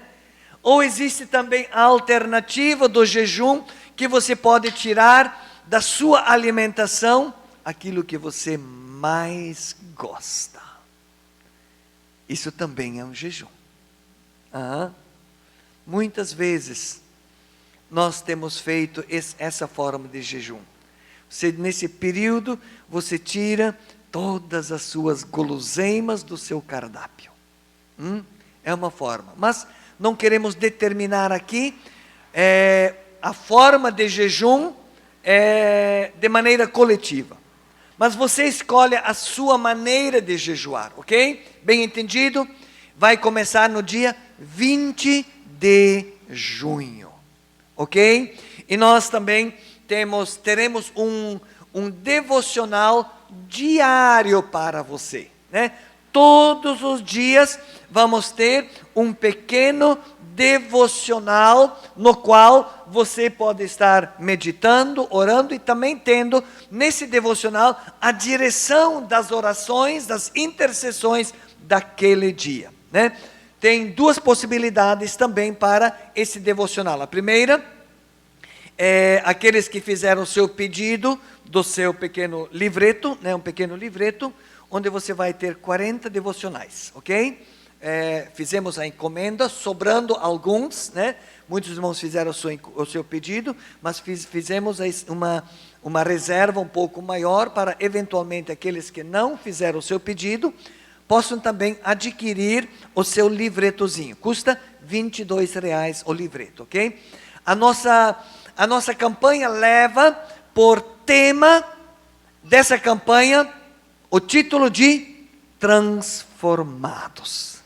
Ou existe também a alternativa do jejum que você pode tirar da sua alimentação aquilo que você mais gosta. Isso também é um jejum. Muitas vezes nós temos feito essa forma de jejum. Nesse período, você tira todas as suas guloseimas do seu cardápio. É uma forma. Mas não queremos determinar aqui a forma de jejum de maneira coletiva. Mas você escolhe a sua maneira de jejuar, ok? Bem entendido? Vai começar no dia 20 de junho, ok? E nós também teremos um devocional diário para você, né? Todos os dias vamos ter um pequeno devocional no qual você pode estar meditando, orando e também tendo nesse devocional a direção das orações, das intercessões daquele dia, né? Tem duas possibilidades também para esse devocional. A primeira é aqueles que fizeram o seu pedido do seu pequeno livreto, né? Um pequeno livreto, onde você vai ter 40 devocionais, ok? Fizemos a encomenda, sobrando alguns, né? Muitos irmãos fizeram o seu pedido, mas fizemos uma reserva um pouco maior para, eventualmente, aqueles que não fizeram o seu pedido, possam também adquirir o seu livretozinho. Custa R$22 o livreto, ok? A nossa campanha leva por tema dessa campanha o título de Transformados.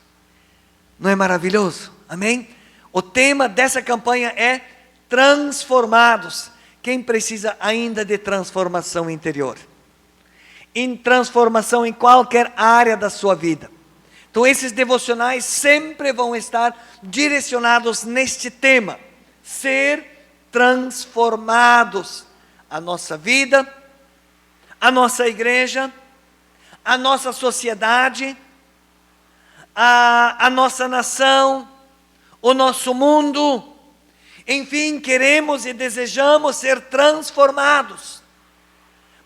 Não é maravilhoso? Amém? O tema dessa campanha é Transformados. Quem precisa ainda de transformação interior? Em transformação em qualquer área da sua vida. Então esses devocionais sempre vão estar direcionados neste tema. Ser transformados. A nossa vida, a nossa igreja, a nossa sociedade, a nossa nação, o nosso mundo. Enfim, queremos e desejamos ser transformados.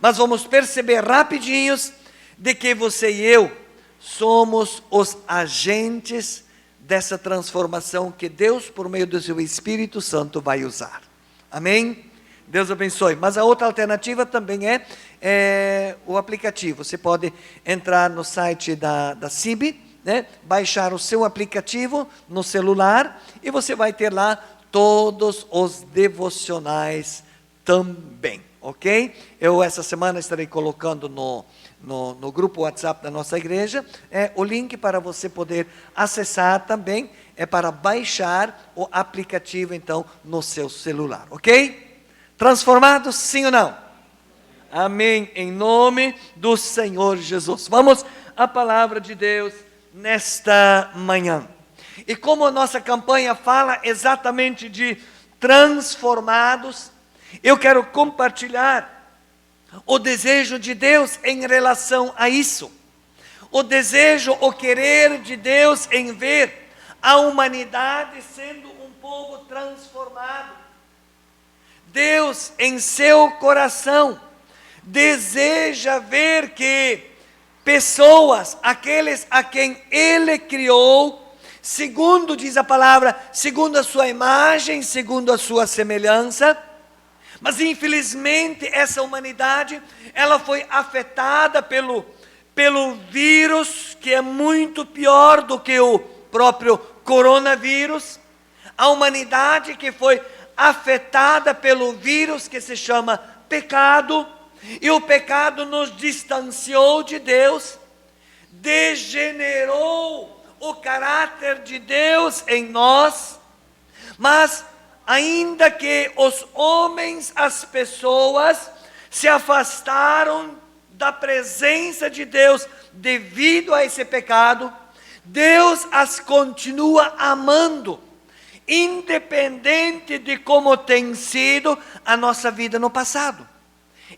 Mas vamos perceber rapidinhos de que você e eu somos os agentes dessa transformação que Deus, por meio do seu Espírito Santo, vai usar. Amém? Deus abençoe. Mas a outra alternativa também é o aplicativo. Você pode entrar no site da CIB, né? Baixar o seu aplicativo no celular e você vai ter lá todos os devocionais também. Ok? Eu essa semana estarei colocando no grupo WhatsApp da nossa igreja o link para você poder acessar também, para baixar o aplicativo então no seu celular, ok? Transformados, sim ou não? Amém, em nome do Senhor Jesus. Vamos à palavra de Deus nesta manhã. E como a nossa campanha fala exatamente de transformados, eu quero compartilhar o desejo de Deus em relação a isso. O desejo, o querer de Deus em ver a humanidade sendo um povo transformado. Deus, em seu coração, deseja ver que pessoas, aqueles a quem Ele criou, segundo diz a palavra, segundo a sua imagem, segundo a sua semelhança. Mas infelizmente essa humanidade, ela foi afetada pelo vírus, que é muito pior do que o próprio coronavírus. A humanidade que foi afetada pelo vírus que se chama pecado. E o pecado nos distanciou de Deus, degenerou o caráter de Deus em nós. Mas ainda que os homens, as pessoas, se afastaram da presença de Deus devido a esse pecado, Deus as continua amando, independente de como tem sido a nossa vida no passado,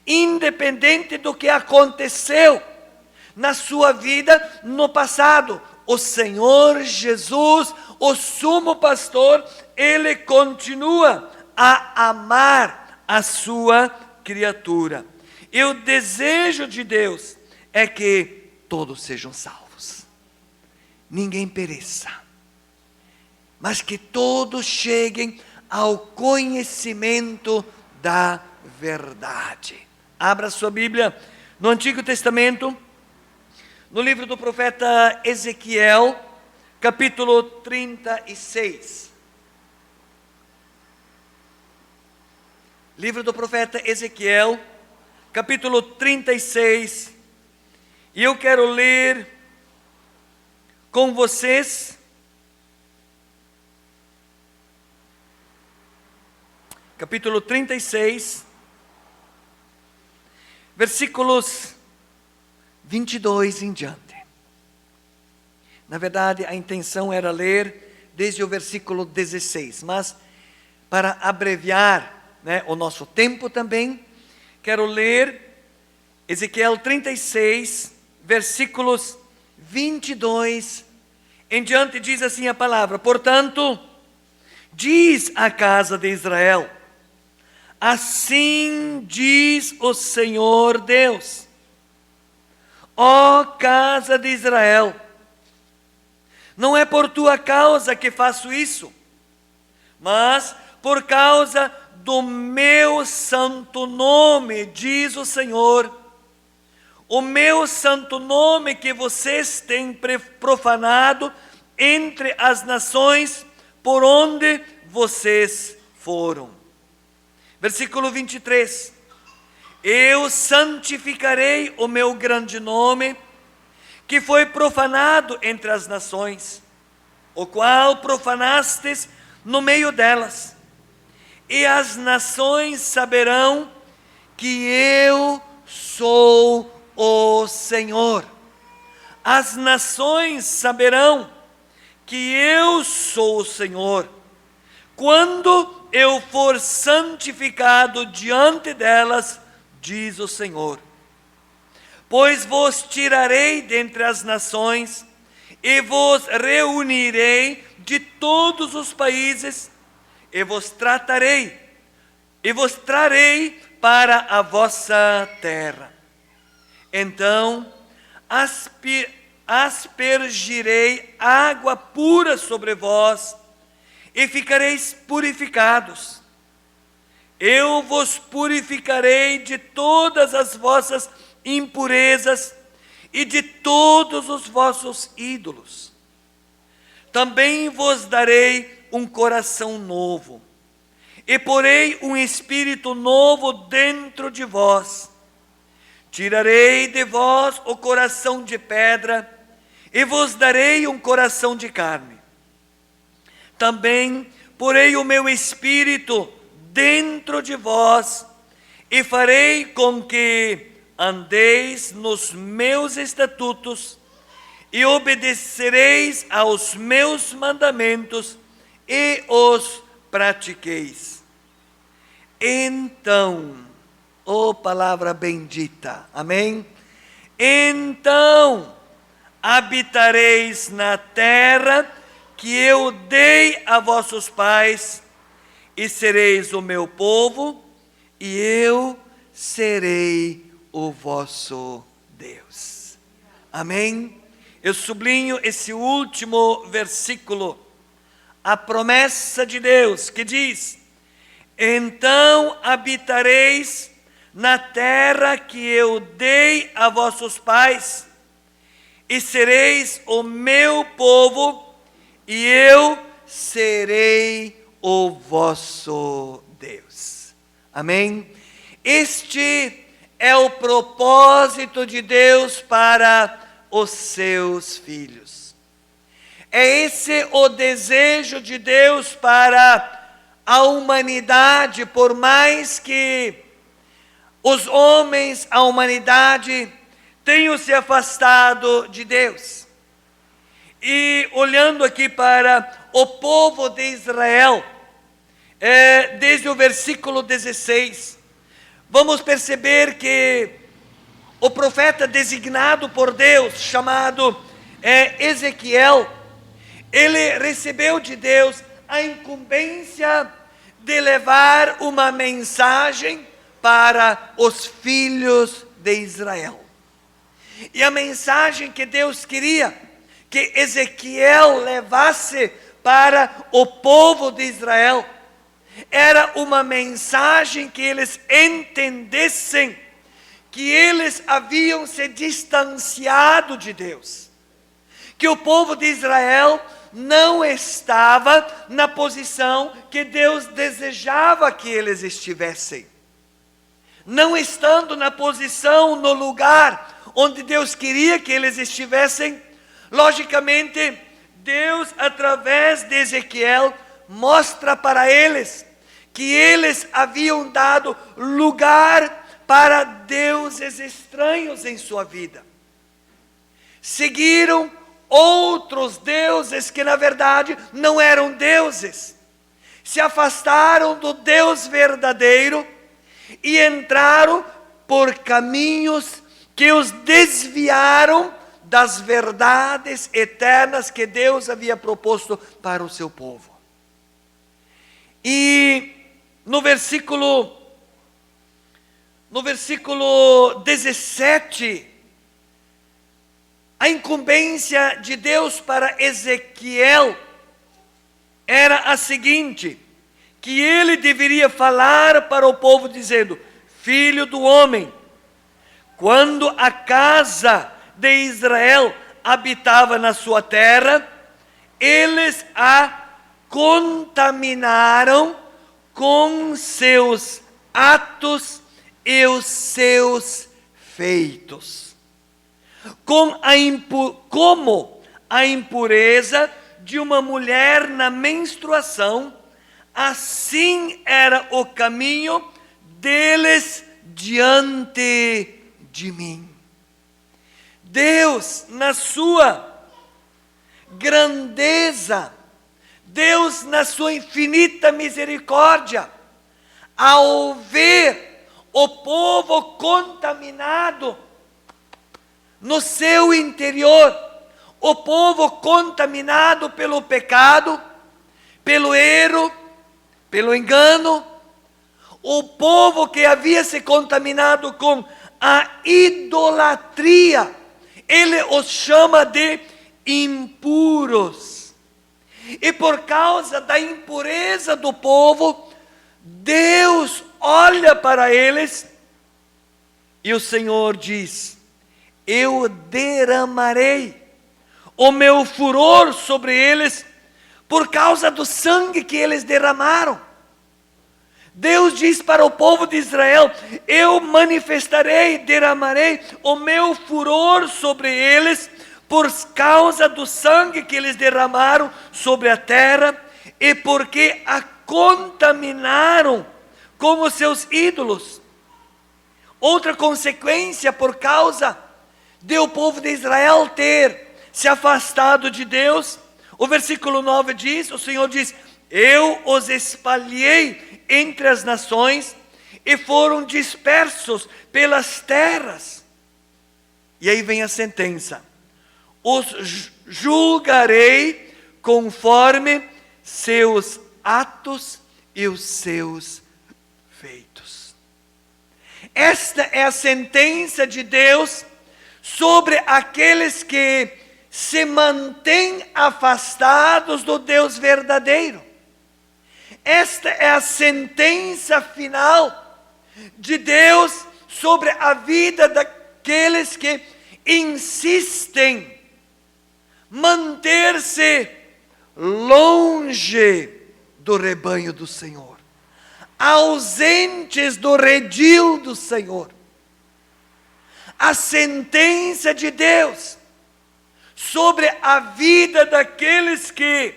independente do que aconteceu na sua vida no passado. O Senhor Jesus, o sumo pastor, Ele continua a amar a sua criatura. E o desejo de Deus é que todos sejam salvos. Ninguém pereça, mas que todos cheguem ao conhecimento da verdade. Abra sua Bíblia no Antigo Testamento, no livro do profeta Ezequiel, capítulo 36. Livro do profeta Ezequiel, capítulo 36. E eu quero ler com vocês capítulo 36, versículos 22 em diante. Na verdade, a intenção era ler desde o versículo 16, mas para abreviar, o nosso tempo também, quero ler Ezequiel 36, versículos 22 em diante. Diz assim a palavra: portanto, diz a casa de Israel, assim diz o Senhor Deus: ó casa de Israel, não é por tua causa que faço isso, mas por causa do meu santo nome, diz o Senhor, o meu santo nome que vocês têm profanado entre as nações por onde vocês foram. Versículo 23. Eu santificarei o meu grande nome, que foi profanado entre as nações, o qual profanastes no meio delas. E as nações saberão que eu sou o Senhor. As nações saberão que eu sou o Senhor, quando eu for santificado diante delas, diz o Senhor. Pois vos tirarei dentre as nações, e vos reunirei de todos os países, e vos trarei para a vossa terra. Então aspergirei água pura sobre vós, e ficareis purificados. Eu vos purificarei de todas as vossas impurezas e de todos os vossos ídolos. Também vos darei um coração novo, e porei um espírito novo dentro de vós. Tirarei de vós o coração de pedra, e vos darei um coração de carne. Também porei o meu espírito dentro de vós, e farei com que andeis nos meus estatutos, e obedecereis aos meus mandamentos, e os pratiqueis. Então, palavra bendita, amém? Então habitareis na terra que eu dei a vossos pais, e sereis o meu povo, e eu serei o vosso Deus. Amém? Eu sublinho esse último versículo, a promessa de Deus que diz: então habitareis na terra que eu dei a vossos pais, e sereis o meu povo, e eu serei o vosso Deus. Amém? Este é o propósito de Deus para os seus filhos. É esse o desejo de Deus para a humanidade, por mais que os homens, a humanidade, tenham se afastado de Deus. E olhando aqui para o povo de Israel, desde o versículo 16, vamos perceber que o profeta designado por Deus, chamado Ezequiel, ele recebeu de Deus a incumbência de levar uma mensagem para os filhos de Israel. E a mensagem que Deus queria que Ezequiel levasse para o povo de Israel era uma mensagem que eles entendessem que eles haviam se distanciado de Deus, que o povo de Israel não estava na posição que Deus desejava que eles estivessem. Não estando na posição, no lugar onde Deus queria que eles estivessem, logicamente, Deus, através de Ezequiel, mostra para eles que eles haviam dado lugar para deuses estranhos em sua vida. Seguiram outros deuses que na verdade não eram deuses. Se afastaram do Deus verdadeiro e entraram por caminhos que os desviaram das verdades eternas que Deus havia proposto para o seu povo. E no versículo 17, a incumbência de Deus para Ezequiel era a seguinte, que ele deveria falar para o povo dizendo: filho do homem, quando a casa de Israel habitava na sua terra, eles a contaminaram com seus atos e os seus feitos. Como a impureza de uma mulher na menstruação, assim era o caminho deles diante de mim. Deus, na sua grandeza, Deus, na sua infinita misericórdia, ao ver o povo contaminado no seu interior, o povo contaminado pelo pecado, pelo erro, pelo engano, o povo que havia se contaminado com a idolatria, ele os chama de impuros. E por causa da impureza do povo, Deus olha para eles e o Senhor diz: eu derramarei o meu furor sobre eles por causa do sangue que eles derramaram. Deus diz para o povo de Israel: eu manifestarei, derramarei o meu furor sobre eles por causa do sangue que eles derramaram sobre a terra e porque a contaminaram com os seus ídolos. Outra consequência por causa de o povo de Israel ter se afastado de Deus, o versículo 9 diz, o Senhor diz: eu os espalhei entre as nações e foram dispersos pelas terras. E aí vem a sentença: os julgarei conforme seus atos e os seus feitos. Esta é a sentença de Deus sobre aqueles que se mantêm afastados do Deus verdadeiro. Esta é a sentença final de Deus sobre a vida daqueles que insistem manter-se longe do rebanho do Senhor, ausentes do redil do Senhor. A sentença de Deus sobre a vida daqueles que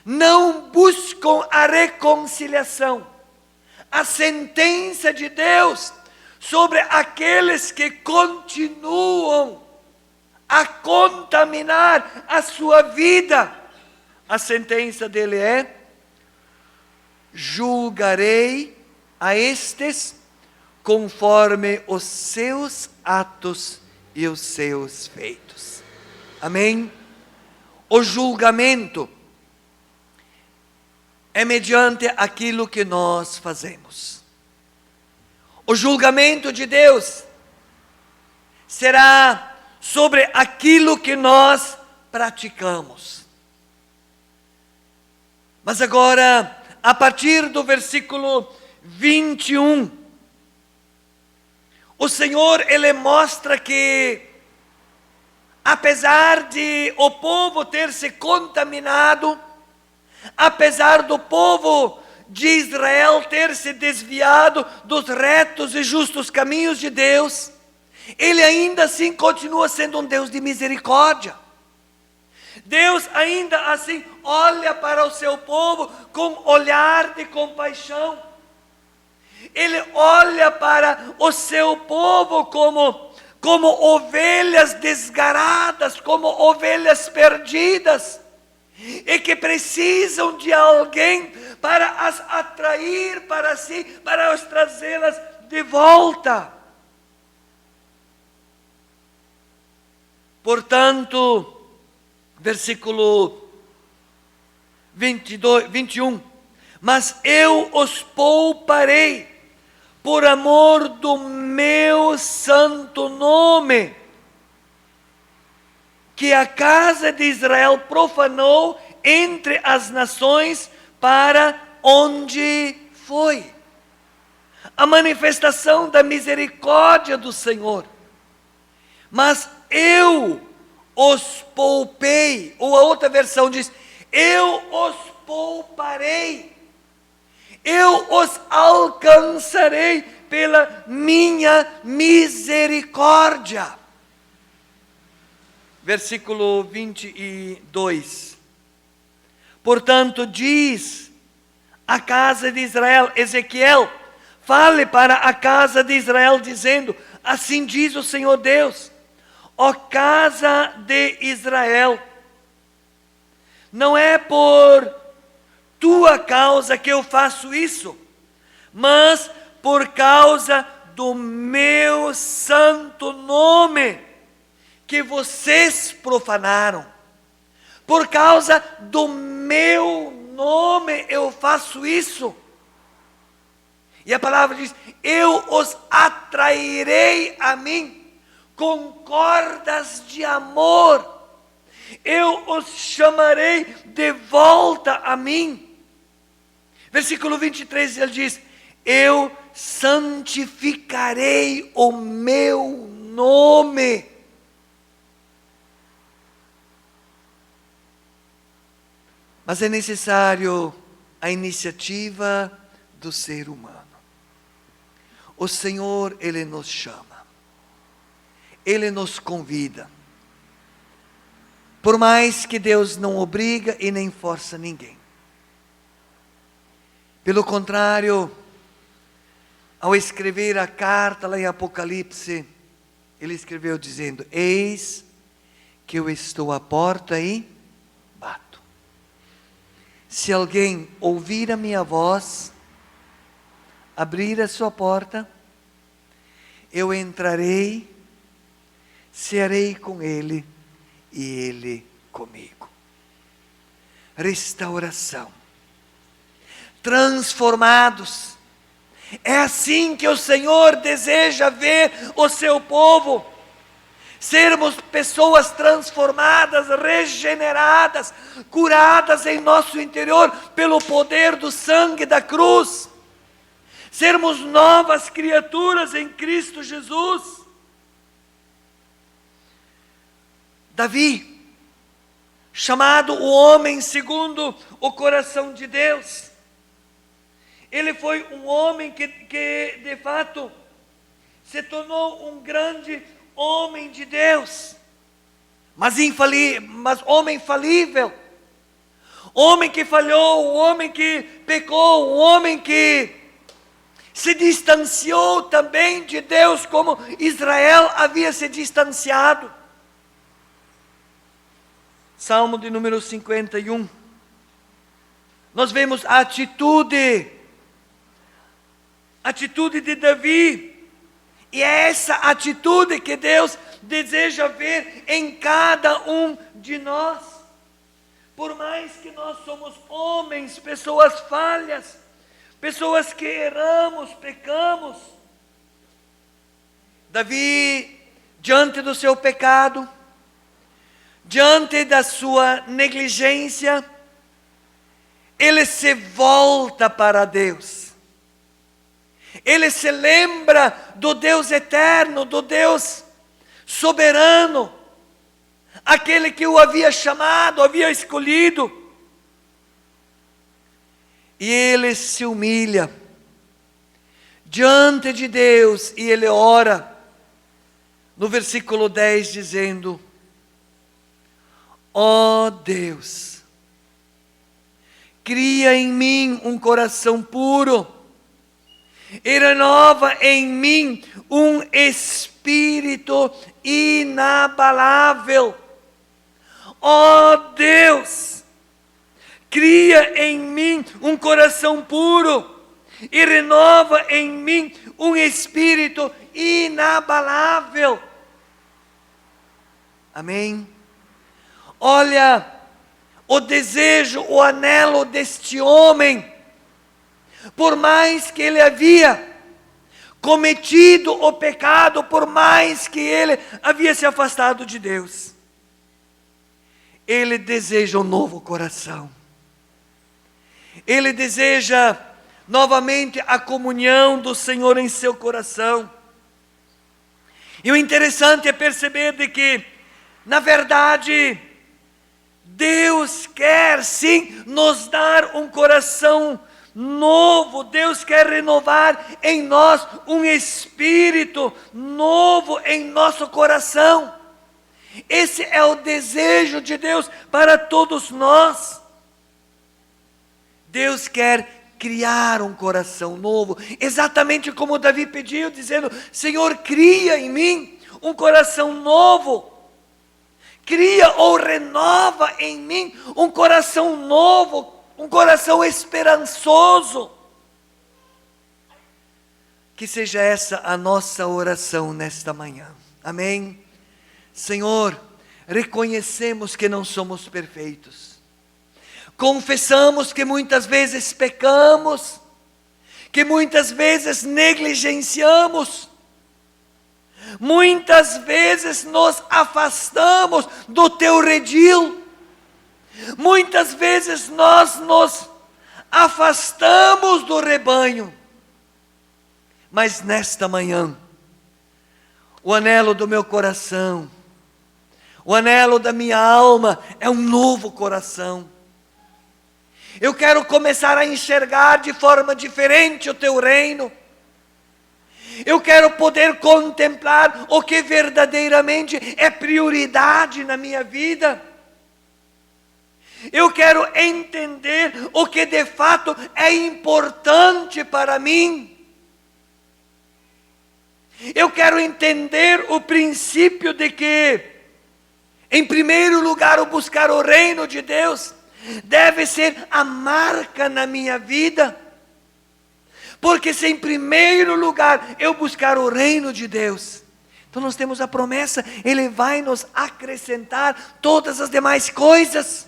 não buscam a reconciliação. A sentença de Deus sobre aqueles que continuam a contaminar a sua vida. A sentença dele é: julgarei a estes conforme os seus atos e os seus feitos. Amém? O julgamento é mediante aquilo que nós fazemos. O julgamento de Deus será sobre aquilo que nós praticamos. Mas agora, a partir do versículo 21, o Senhor, Ele mostra que, apesar de o povo ter se contaminado, apesar do povo de Israel ter se desviado dos retos e justos caminhos de Deus, Ele ainda assim continua sendo um Deus de misericórdia. Deus ainda assim olha para o seu povo com olhar de compaixão. Ele olha para o seu povo como ovelhas desgaradas, como ovelhas perdidas, e que precisam de alguém para as atrair para si, para as trazê-las de volta. Portanto, versículo 21, mas eu os pouparei por amor do meu santo nome, que a casa de Israel profanou entre as nações para onde foi. A manifestação da misericórdia do Senhor. Mas eu os poupei, ou a outra versão diz, eu os pouparei. Eu os alcançarei pela minha misericórdia. Versículo 22. Portanto, diz a casa de Israel, Ezequiel, fale para a casa de Israel, dizendo, assim diz o Senhor Deus, ó casa de Israel, não é por tua causa que eu faço isso, mas por causa do meu santo nome, que vocês profanaram. Por causa do meu nome eu faço isso. E a palavra diz, eu os atrairei a mim com cordas de amor. Eu os chamarei de volta a mim. Versículo 23, ele diz, eu santificarei o meu nome. Mas é necessário a iniciativa do ser humano. O Senhor, Ele nos chama. Ele nos convida. Por mais que Deus não obriga e nem força ninguém. Pelo contrário, ao escrever a carta lá em Apocalipse, ele escreveu dizendo, eis que eu estou à porta e bato. Se alguém ouvir a minha voz, abrir a sua porta, eu entrarei, cearei com ele e ele comigo. Restauração. Transformados. É assim que o Senhor deseja ver o seu povo. Sermos pessoas transformadas, regeneradas, curadas em nosso interior pelo poder do sangue da cruz. Sermos novas criaturas em Cristo Jesus. Davi, chamado o homem segundo o coração de Deus, ele foi um homem que de fato se tornou um grande homem de Deus, mas homem falível, homem que falhou, um homem que pecou, um homem que se distanciou também de Deus, como Israel havia se distanciado. Salmo de número 51, nós vemos a atitude de Davi, e é essa atitude que Deus deseja ver em cada um de nós. Por mais que nós somos homens, pessoas falhas, pessoas que erramos, pecamos, Davi, diante do seu pecado, diante da sua negligência, ele se volta para Deus. Ele se lembra do Deus eterno, do Deus soberano, aquele que o havia chamado, havia escolhido. E ele se humilha diante de Deus e ele ora no versículo 10 dizendo: ó Deus, cria em mim um coração puro e renova em mim um espírito inabalável. Ó Deus, cria em mim um coração puro e renova em mim um espírito inabalável. Amém? Olha o desejo, o anelo deste homem, por mais que ele havia cometido o pecado, por mais que ele havia se afastado de Deus, ele deseja um novo coração. Ele deseja novamente a comunhão do Senhor em seu coração. E o interessante é perceber de que, na verdade, Deus quer sim nos dar um coração novo. Deus quer renovar em nós um espírito novo em nosso coração. Esse é o desejo de Deus para todos nós. Deus quer criar um coração novo, exatamente como Davi pediu, dizendo: Senhor, cria em mim um coração novo. Cria ou renova em mim um coração novo, um coração esperançoso. Que seja essa a nossa oração nesta manhã. Amém? Senhor, reconhecemos que não somos perfeitos. Confessamos que muitas vezes pecamos, que muitas vezes negligenciamos, muitas vezes nos afastamos do teu redil, muitas vezes nós nos afastamos do rebanho. Mas nesta manhã, o anelo do meu coração, o anelo da minha alma é um novo coração. Eu quero começar a enxergar de forma diferente o teu reino. Eu quero poder contemplar o que verdadeiramente é prioridade na minha vida. Eu quero entender o que de fato é importante para mim. Eu quero entender o princípio de que, em primeiro lugar, o buscar o reino de Deus deve ser a marca na minha vida. Porque se em primeiro lugar eu buscar o reino de Deus, então nós temos a promessa, Ele vai nos acrescentar todas as demais coisas.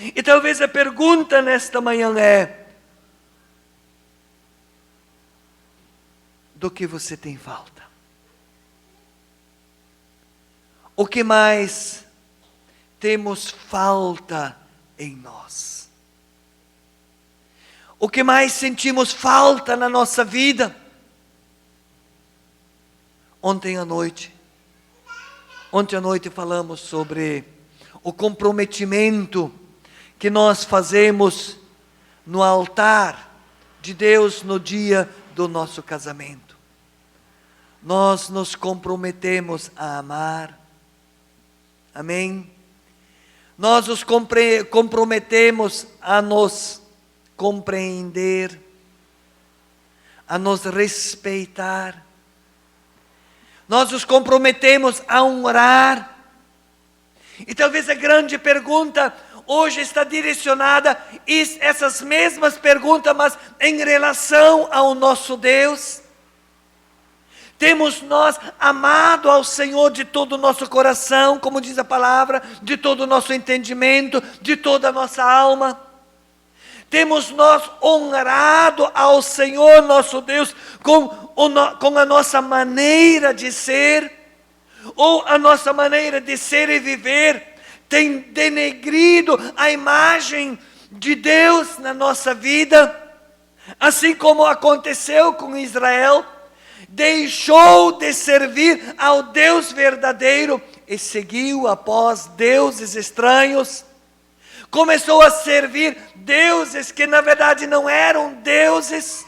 E talvez a pergunta nesta manhã é: do que você tem falta? O que mais temos falta em nós? O que mais sentimos falta na nossa vida? Ontem à noite falamos sobre o comprometimento que nós fazemos no altar de Deus no dia do nosso casamento. Nós nos comprometemos a amar. Amém? Nós nos comprometemos a nos compreender, a nos respeitar. Nós nos comprometemos a honrar. E talvez a grande pergunta hoje está direcionada, essas mesmas perguntas, mas em relação ao nosso Deus. Temos nós amado ao Senhor de todo o nosso coração, como diz a palavra, de todo o nosso entendimento, de toda a nossa alma? Temos nós honrado ao Senhor nosso Deus com a nossa maneira de ser? Ou a nossa maneira de ser e viver tem denegrido a imagem de Deus na nossa vida? assim como aconteceu com Israel, deixou de servir ao Deus verdadeiro e seguiu após deuses estranhos. Começou a servir deuses que na verdade não eram deuses.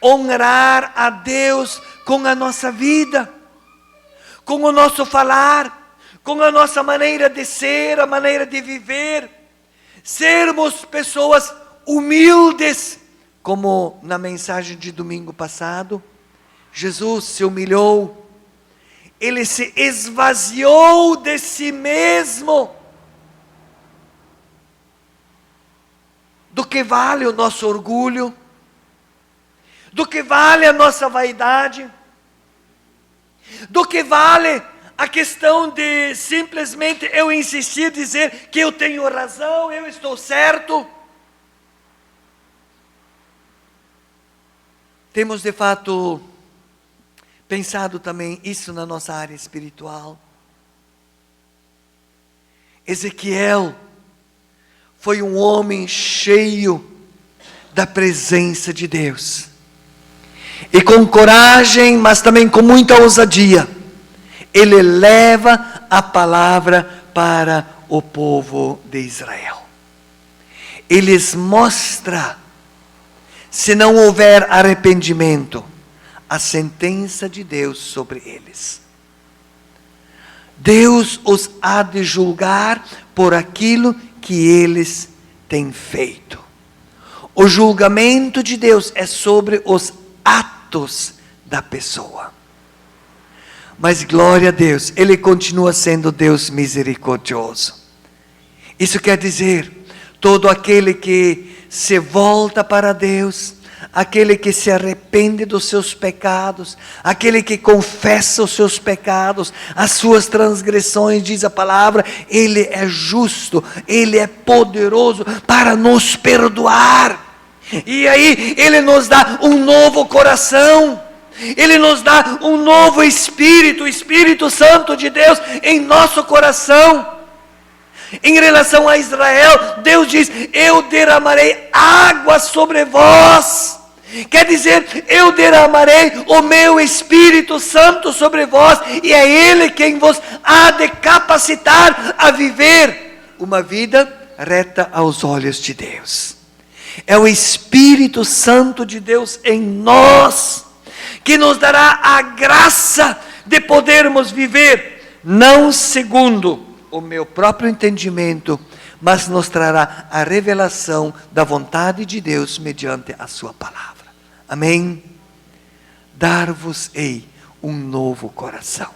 Honrar a Deus com a nossa vida, com o nosso falar, com a nossa maneira de ser, a maneira de viver. Sermos pessoas humildes, como na mensagem de domingo passado, Jesus se humilhou, Ele se esvaziou de si mesmo. Do que vale o nosso orgulho? Do que vale a nossa vaidade? Do que vale a questão de simplesmente eu insistir, dizer que eu tenho razão, eu estou certo? Temos de fato pensado também isso na nossa área espiritual. Ezequiel foi um homem cheio da presença de Deus. E com coragem, mas também com muita ousadia, ele leva a palavra para o povo de Israel. Ele lhes mostra, se não houver arrependimento, a sentença de Deus sobre eles. Deus os há de julgar por aquilo que eles têm feito. O julgamento de Deus é sobre os atos da pessoa. Mas glória a Deus, Ele continua sendo Deus misericordioso. Isso quer dizer, todo aquele que se volta para Deus, aquele que se arrepende dos seus pecados, aquele que confessa os seus pecados, as suas transgressões, diz a palavra, Ele é justo, Ele é poderoso para nos perdoar. E aí Ele nos dá um novo coração, Ele nos dá um novo Espírito, o Espírito Santo de Deus em nosso coração. Em relação a Israel, Deus diz, eu derramarei água sobre vós. Quer dizer, eu derramarei o meu Espírito Santo sobre vós, e é Ele quem vos há de capacitar a viver uma vida reta aos olhos de Deus. É o Espírito Santo de Deus em nós, que nos dará a graça de podermos viver, não segundo o meu próprio entendimento, mas nos trará a revelação da vontade de Deus mediante a sua palavra. Amém? Dar-vos-ei um novo coração.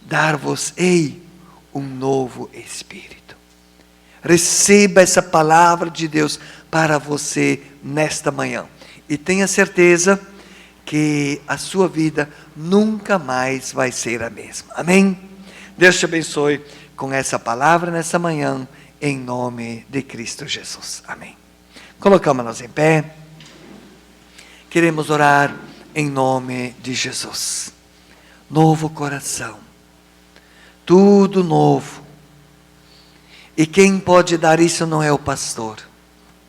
Dar-vos-ei um novo Espírito. Receba essa palavra de Deus para você nesta manhã. E tenha certeza que a sua vida nunca mais vai ser a mesma. Amém? Deus te abençoe com essa palavra nessa manhã, em nome de Cristo Jesus. Amém. Colocamos-nos em pé. Queremos orar em nome de Jesus. Novo coração. Tudo novo. E quem pode dar isso não é o pastor.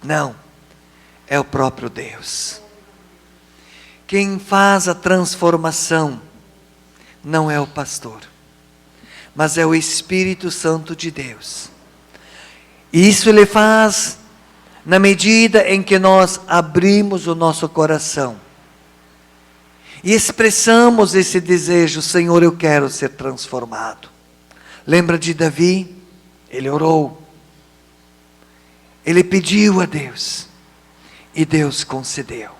Não. É o próprio Deus. Quem faz a transformação não é o pastor, mas é o Espírito Santo de Deus. E isso Ele faz na medida em que nós abrimos o nosso coração e expressamos esse desejo, Senhor, eu quero ser transformado. Lembra de Davi? Ele orou, ele pediu a Deus, e Deus concedeu.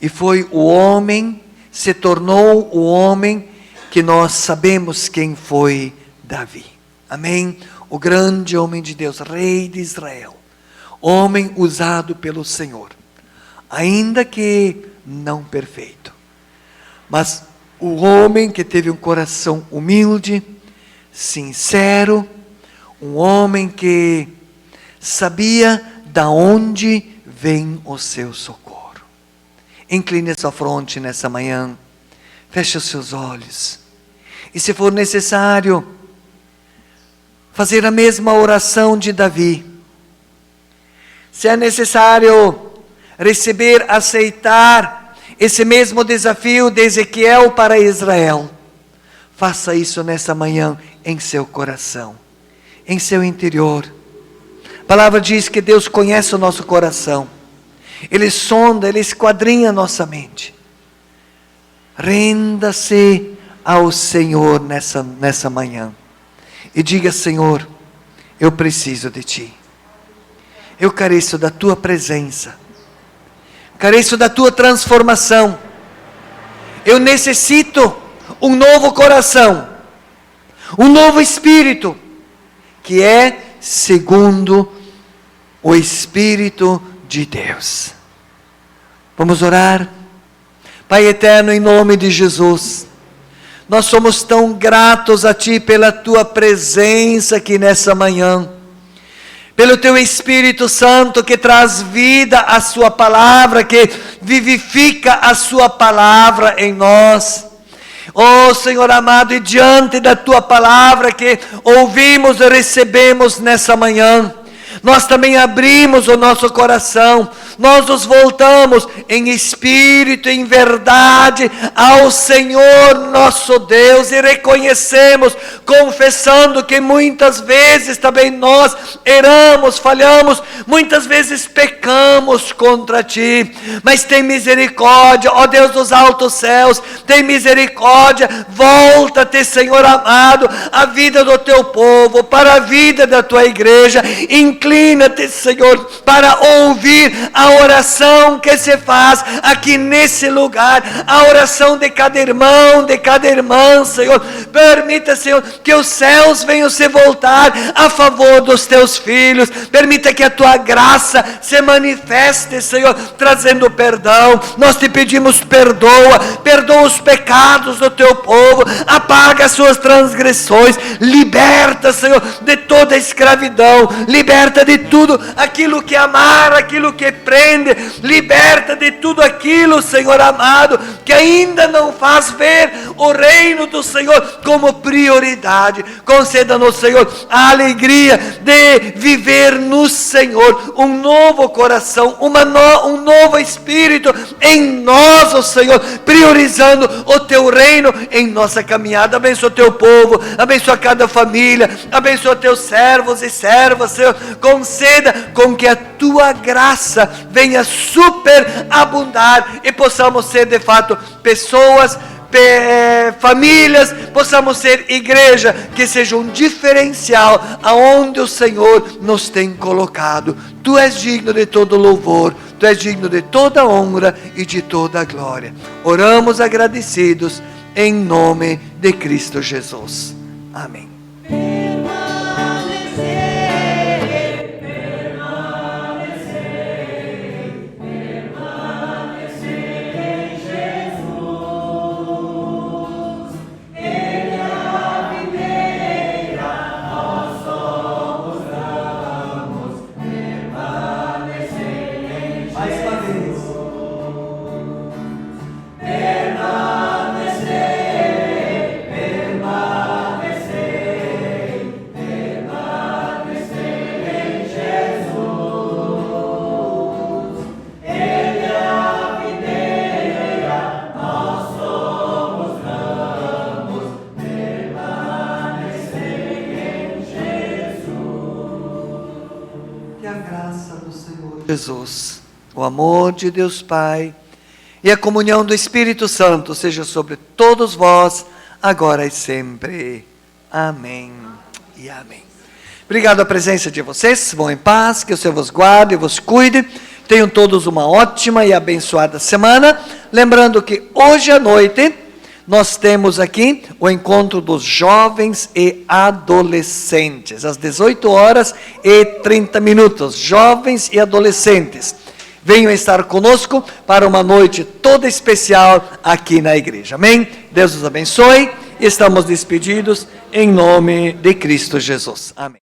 E foi o homem, se tornou o homem que nós sabemos quem foi Davi. Amém? O grande homem de Deus, rei de Israel, homem usado pelo Senhor, ainda que não perfeito, mas o homem que teve um coração humilde, sincero, um homem que sabia da onde vem o seu socorro. Incline sua fronte nessa manhã, feche os seus olhos, e se for necessário, fazer a mesma oração de Davi. Se é necessário receber, aceitar esse mesmo desafio de Ezequiel para Israel, faça isso nessa manhã em seu coração, em seu interior. A palavra diz que Deus conhece o nosso coração. Ele sonda, Ele esquadrinha a nossa mente. Renda-se ao Senhor nessa manhã. E diga: Senhor, eu preciso de Ti. Eu careço da Tua presença. Careço da Tua transformação. Eu necessito um novo coração. Um novo espírito. Que é segundo o Espírito de Deus. Vamos orar? Pai eterno, em nome de Jesus, nós somos tão gratos a Ti pela Tua presença aqui nessa manhã, pelo Teu Espírito Santo que traz vida à Sua palavra, que vivifica a Sua palavra em nós. Oh Senhor amado, e diante da Tua palavra que ouvimos e recebemos nessa manhã, nós também abrimos o nosso coração, nós nos voltamos em espírito, em verdade, ao Senhor nosso Deus, e reconhecemos, confessando que muitas vezes também nós erramos, falhamos, muitas vezes pecamos contra Ti, mas tem misericórdia, ó Deus dos altos céus, tem misericórdia, volta-te, Senhor amado, a vida do Teu povo, para a vida da Tua igreja, inclina-te, Senhor, para ouvir a oração que se faz aqui nesse lugar, a oração de cada irmão, de cada irmã, Senhor. Permita, Senhor, que os céus venham se voltar a favor dos Teus filhos. Permita que a Tua graça se manifeste, Senhor, trazendo perdão. Nós Te pedimos, perdoa os pecados do Teu povo, apaga as suas transgressões, liberta, Senhor, de toda a escravidão, liberta de tudo aquilo que amarra, aquilo que prende, liberta de tudo aquilo, Senhor amado, que ainda não faz ver o reino do Senhor como prioridade. Conceda-nos, Senhor, a alegria de viver no Senhor, um novo coração, um novo espírito em nós, ó Senhor, priorizando o Teu reino em nossa caminhada. Abençoa o Teu povo, abençoa cada família, abençoa Teus servos e servas, Senhor. Conceda com que a Tua graça venha superabundar e possamos ser de fato pessoas, famílias, possamos ser igreja que seja um diferencial aonde o Senhor nos tem colocado. Tu és digno de todo louvor, Tu és digno de toda honra e de toda glória. Oramos agradecidos em nome de Cristo Jesus. Amém. Jesus, o amor de Deus Pai e a comunhão do Espírito Santo seja sobre todos vós, agora e sempre. Amém e amém. Obrigado a presença de vocês, vão em paz, que o Senhor vos guarde e vos cuide. Tenham todos uma ótima e abençoada semana. Lembrando que hoje à noite nós temos aqui o encontro dos jovens e adolescentes, às 18h30, jovens e adolescentes. Venham estar conosco para uma noite toda especial aqui na igreja. Amém? Deus os abençoe. Estamos despedidos em nome de Cristo Jesus. Amém.